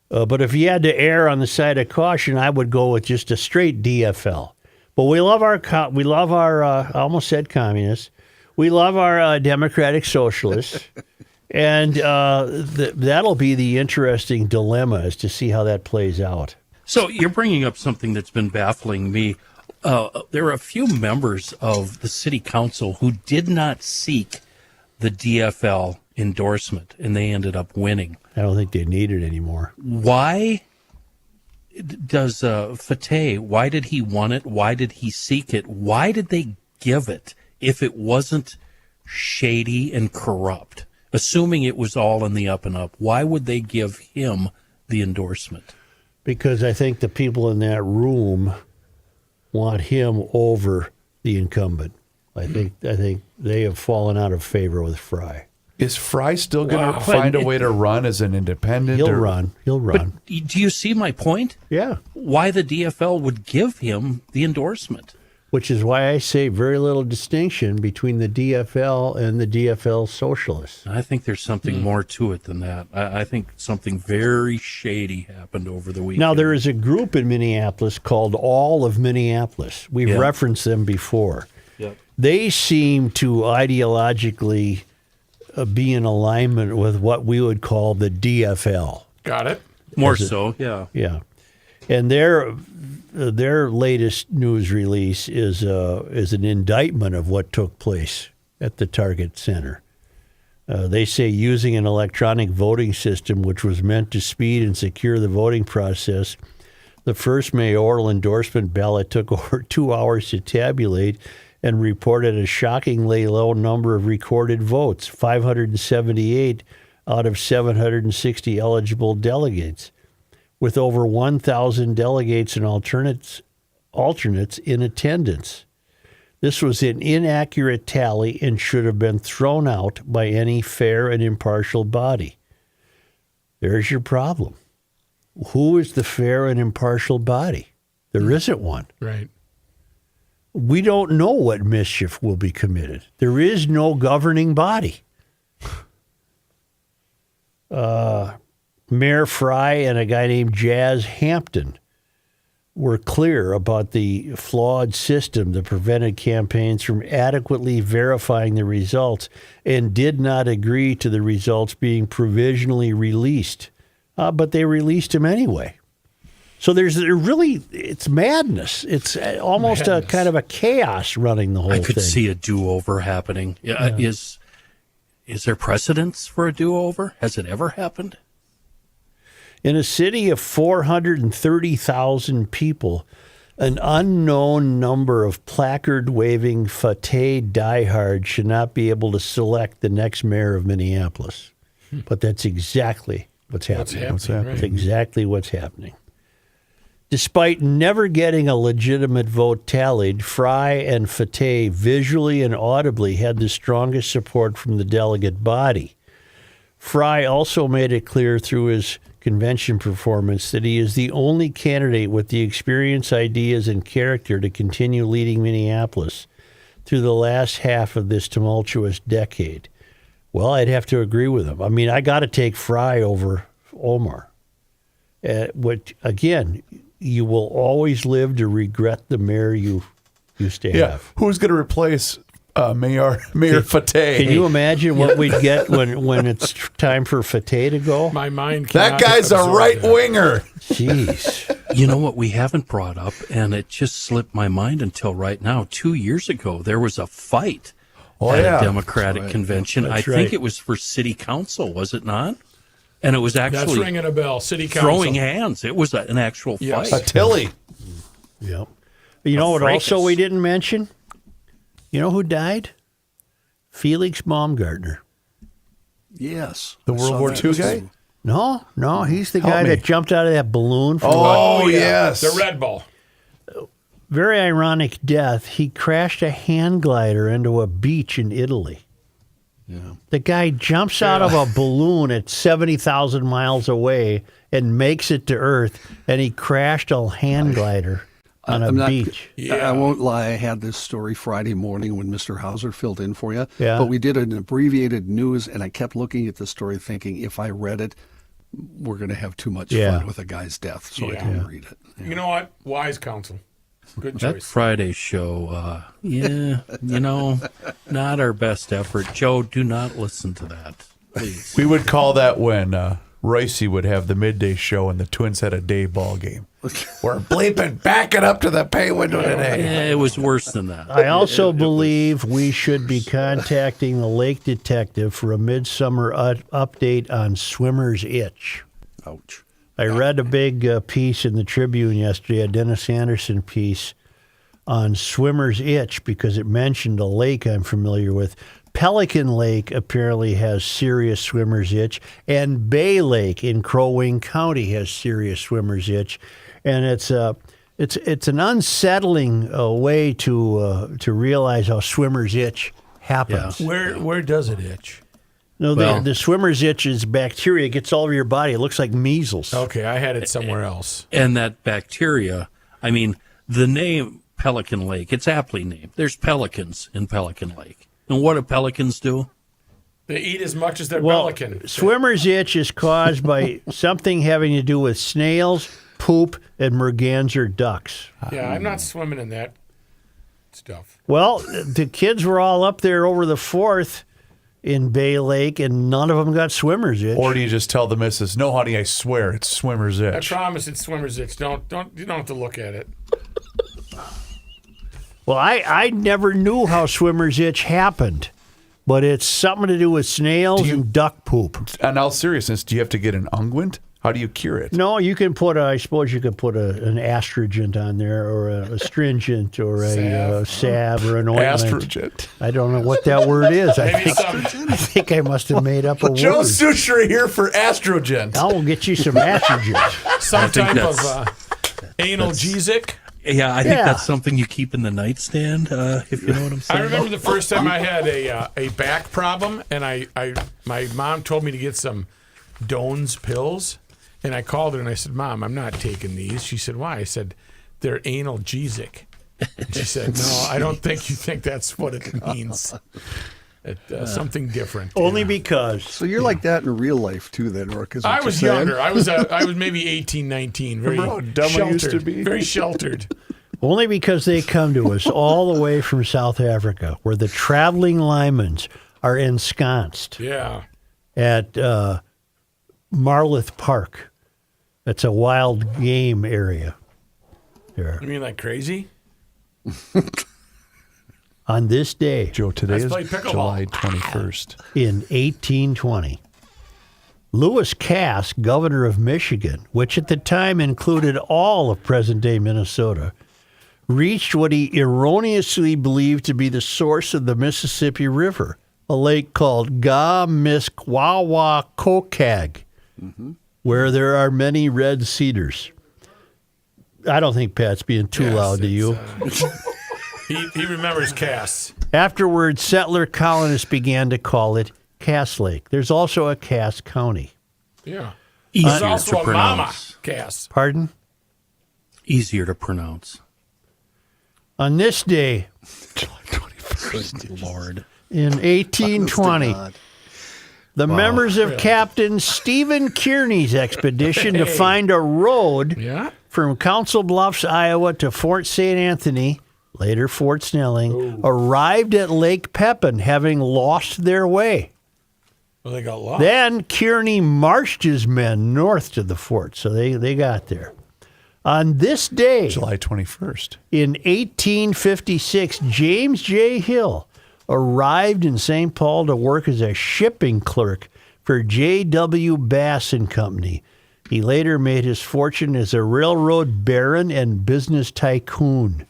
But if you had to err on the side of caution, I would go with just a straight DFL. But we love our I almost said communists. We love our Democratic Socialists. And that'll be the interesting dilemma as to see how that plays out. So you're bringing up something that's been baffling me. There are a few members of the city council who did not seek the DFL endorsement, and they ended up winning. I don't think they need it anymore. Why does Fateh, why did he want it? Why did he seek it? Why did they give it if it wasn't shady and corrupt? Assuming it was all in the up and up, why would they give him the endorsement? Because I think the people in that room want him over the incumbent. I think they have fallen out of favor with Fry. Is Fry still going to find a way to run as an independent? He'll run. But do you see my point? Yeah. Why the DFL would give him the endorsement? Which is why I say very little distinction between the DFL and the DFL Socialists. I think there's something more to it than that. I think something very shady happened over the weekend. Now, there is a group in Minneapolis called All of Minneapolis. We've referenced them before. Yep. They seem to ideologically be in alignment with what we would call the DFL. Got it. More so, yeah. Yeah. And their latest news release is an indictment of what took place at the Target Center. They say using an electronic voting system, which was meant to speed and secure the voting process, the first mayoral endorsement ballot took over 2 hours to tabulate and reported a shockingly low number of recorded votes, 578 out of 760 eligible delegates, with over 1,000 delegates and alternates in attendance. This was an inaccurate tally and should have been thrown out by any fair and impartial body. There's your problem. Who is the fair and impartial body? There isn't one. Right. We don't know what mischief will be committed. There is no governing body. Mayor Fry and a guy named Jazz Hampton were clear about the flawed system that prevented campaigns from adequately verifying the results and did not agree to the results being provisionally released. But they released them anyway. So it's madness. It's almost a kind of a chaos running the whole thing. I could see a do-over happening. Yeah. Is there precedence for a do-over? Has it ever happened? In a city of 430,000 people, an unknown number of placard-waving Fateh diehards should not be able to select the next mayor of Minneapolis. But that's exactly what's happening. That's exactly what's happening. Despite never getting a legitimate vote tallied, Fry and Fateh visually and audibly had the strongest support from the delegate body. Fry also made it clear through his convention performance that he is the only candidate with the experience, ideas, and character to continue leading Minneapolis through the last half of this tumultuous decade. Well, I'd have to agree with him. I mean, I got to take Fry over Omar. Which, again, you will always live to regret the mayor you used to have. Who's going to replace Mayor Fateh? Can you imagine what we'd get when it's time for Fateh to go? My mind that guy's a right-winger. Jeez. You know what we haven't brought up, and it just slipped my mind until right now. 2 years ago, there was a fight at a Democratic convention. I think it was for city council, was it not? And it was actually that's ringing a bell. City council throwing hands. It was an actual fight. A Tilly. Yep. You know what? Also, we didn't mention. You know who died? Felix Baumgartner. Yes. The I World saw War that II too. guy? No, he's the Help guy me. that jumped out of that balloon. From Oh, yeah. yes. The Red Bull. Very ironic death. He crashed a hand glider into a beach in Italy. Yeah. The guy jumps out of a balloon at 70,000 miles away and makes it to Earth, and he crashed a hand glider on a I'm not- beach. I won't lie. I had this story Friday morning when Mr. Hauser filled in for you. Yeah. But we did an abbreviated news, and I kept looking at the story thinking, if I read it, we're going to have too much Yeah. fun with a guy's death. So I Yeah. didn't read it. You know what? Wise counsel. Good That choice. Friday show, not our best effort. Joe, do not listen to that, please. We would call that when Royce would have the midday show and the Twins had a day ball game. We're bleeping, backing up to the pay window today. Yeah, it was worse than that. I also believe we should be contacting the lake detective for a midsummer update on swimmer's itch. Ouch. I read a big piece in the Tribune yesterday, a Dennis Anderson piece on swimmer's itch, because it mentioned a lake I'm familiar with. Pelican Lake apparently has serious swimmer's itch, and Bay Lake in Crow Wing County has serious swimmer's itch, and it's an unsettling way to realize how swimmer's itch happens. Where does it itch? No, Well- the swimmer's itch is bacteria. It gets all over your body. It looks like measles. Okay, I had it somewhere else. And that bacteria, I mean, the name Pelican Lake, it's aptly named. There's pelicans in Pelican Lake. And what do pelicans do? They eat as much as their Well, pelican. swimmer's itch is caused by something having to do with snails, poop, and merganser ducks. Yeah, I'm not swimming in that stuff. Well, the kids were all up there over the 4th in Bay Lake, and none of them got swimmer's itch. Or do you just tell the missus, no, honey, I swear it's swimmer's I itch. promise it's swimmer's itch. You don't have to look at it. Well, I never knew how swimmer's itch happened, but it's something to do with snails and duck poop. In all seriousness, do you have to get an unguent? How do you cure it? No, you can put, I suppose you could put an astringent on there, or a astringent, or a salve, or an ointment. Astringent. I don't know what that word is. Maybe I think I must have made up a Joe word. Sushra here for Astrogent. I'll get you some astringent. Some think type of that's- analgesic. Yeah, I think Yeah. that's something you keep in the nightstand, if you know what I'm saying. I remember the first time I had a back problem, and my mom told me to get some Doan's pills, and I called her and I said, "Mom, I'm not taking these." She said, "Why?" I said, "They're analgesic." And she said, "No, I don't think you think that's what it means. Something different." Only because. So you're like that in real life too, then, Rook? Is what I you're was saying? younger. I was maybe 18, 19. Very Remember how dumb I sheltered. used to be? Very sheltered. Only because they come to us all the way from South Africa, where the traveling Lymans are ensconced Yeah. at Marloth Park. That's a wild game area there. You mean like crazy? On this day Joe, today Let's is play pickleball. July 21st. in 1820, Lewis Cass, governor of Michigan, which at the time included all of present-day Minnesota, reached what he erroneously believed to be the source of the Mississippi River, a lake called Ga-Miskwawa-Kokag, where there are many red cedars. I don't think Pat's being too Yes, loud to you. He remembers Cass. Afterwards, settler colonists began to call it Cass Lake. There's also a Cass County. Yeah. There's Easier also to a mama pronounce. Cass. Pardon? Easier to pronounce. On this day Good Lord. in 1820, the members of Captain Stephen Kearney's expedition to find a road Yeah. from Council Bluffs, Iowa to Fort St. Anthony, later Fort Snelling, arrived at Lake Pepin, having lost their way. Well, they got lost. Then Kearney marched his men north to the fort, so they got there. On this day, July 21st. in 1856, James J. Hill arrived in St. Paul to work as a shipping clerk for J.W. Bass and Company. He later made his fortune as a railroad baron and business tycoon.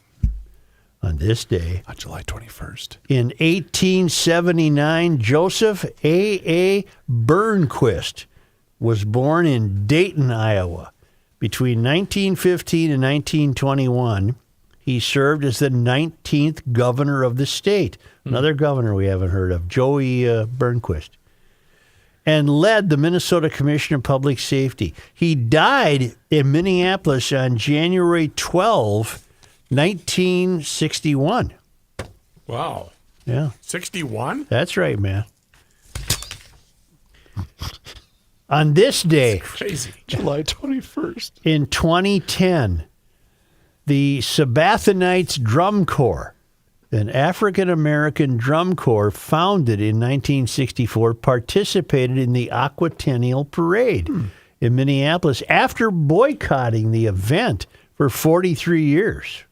On this day, On July 21st. in 1879, Joseph A. Burnquist was born in Dayton, Iowa. Between 1915 and 1921, he served as the 19th governor of the state. Another governor we haven't heard of, Joey Burnquist. And led the Minnesota Commission of Public Safety. He died in Minneapolis on January 12, 1961. Wow. Yeah, 61? that's right, man. On this day, Crazy. July 21st. in 2010, the Sabathonites Drum Corps, an African-American drum corps founded in 1964, participated in the Aquatennial Parade in Minneapolis after boycotting the event for 43 years.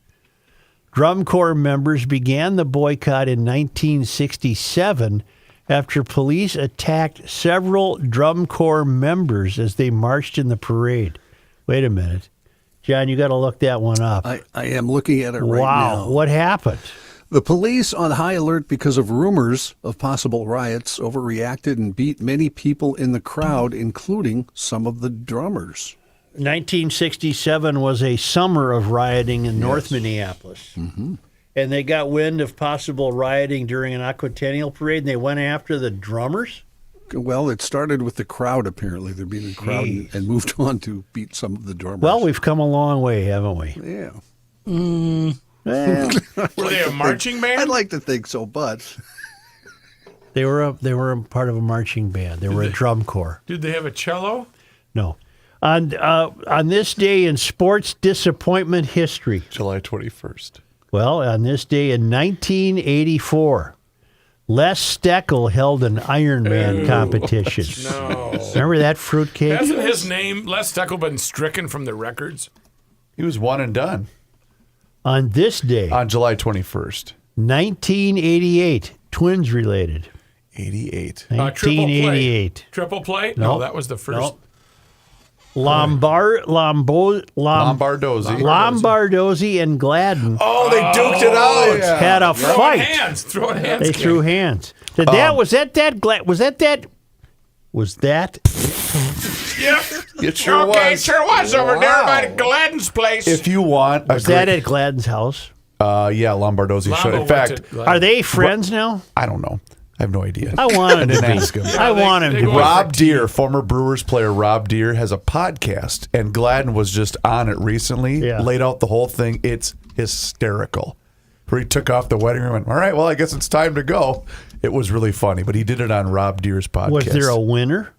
Drum Corps members began the boycott in 1967 after police attacked several Drum Corps members as they marched in the parade. Wait a minute. John, you got to look that one up. I am looking at it right Wow, now. what happened? The police, on high alert because of rumors of possible riots, overreacted and beat many people in the crowd, including some of the drummers. 1967 was a summer of rioting in North Minneapolis. Mm-hmm. And they got wind of possible rioting during an Aquatennial Parade, and they went after the drummers? Well, it started with the crowd, apparently. They're being a crowd and moved on to beat some of the drummers. Well, we've come a long way, haven't we? Yeah. Well, Were they a marching band? I'd like to think so, but they were a part of a marching band. They were a drum corps. Did they have a cello? No. On this day in sports disappointment history, July 21st. well, on this day in 1984, Les Steckel held an Ironman competition. No. Remember that fruitcake? Hasn't his name, Les Steckel, been stricken from the records? He was one and done. On this day, On July 21st. 1988, twins related. 88. Triple 1988. Triple play? No. No, that was the first. No. Lombardozzi and Gladden Oh, they duked it out. had a Throwing fight. hands. Throwing hands. They King. threw hands. Was that? Yep. It sure Okay, was. sure was over there Wow. by Gladden's place. If you want a Was that at Gladden's house? yeah, Lombardozzi should. In Lombo fact, went to Gladden. Are they friends now? I don't know. I have no idea. I want him to didn't be. ask him. I want him they to go be. on Rob Deere, former Brewers player Rob Deere, has a podcast, and Gladden was just on it recently, Yeah. laid out the whole thing. It's hysterical. Where he took off the wedding ring and went, all right, well, I guess it's time to go. It was really funny, but he did it on Rob Deere's podcast. Was there a winner?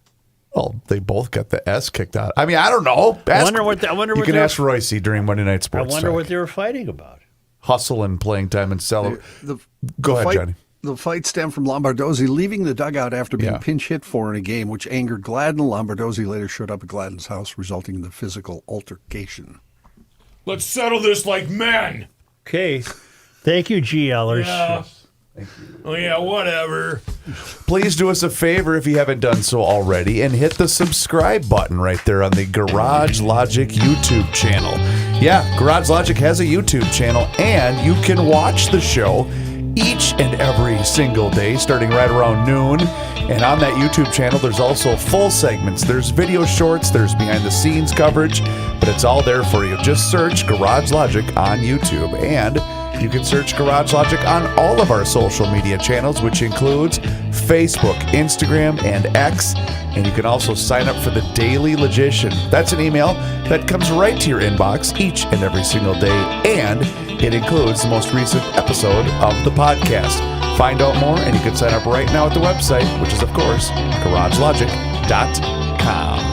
Well, they both got the S kicked out. I mean, I don't know. I wonder what you can ask Royce during Monday Night I Sports wonder Talk. what they were fighting about. Hustle and playing time and celebrate. Go ahead, fight, Johnny. The fight stemmed from Lombardozzi leaving the dugout after being pinch hit for in a game, which angered Gladden. Lombardozzi later showed up at Gladden's house, resulting in the physical altercation. Let's settle this like men. Okay. Thank you, GLers. Yeah. Oh, yeah, whatever. Please do us a favor if you haven't done so already and hit the subscribe button right there on the Garage Logic YouTube channel. Yeah, Garage Logic has a YouTube channel, and you can watch the show each and every single day starting right around noon. And on that YouTube channel, there's also full segments. There's video shorts, there's behind-the-scenes coverage, but it's all there for you. Just search Garage Logic on YouTube, and you can search Garage Logic on all of our social media channels, which includes Facebook, Instagram, and X. And you can also sign up for the Daily Logician. That's an email that comes right to your inbox each and every single day, and it includes the most recent episode of the podcast. Find out more, and you can sign up right now at the website, which is, of course, garagelogic.com.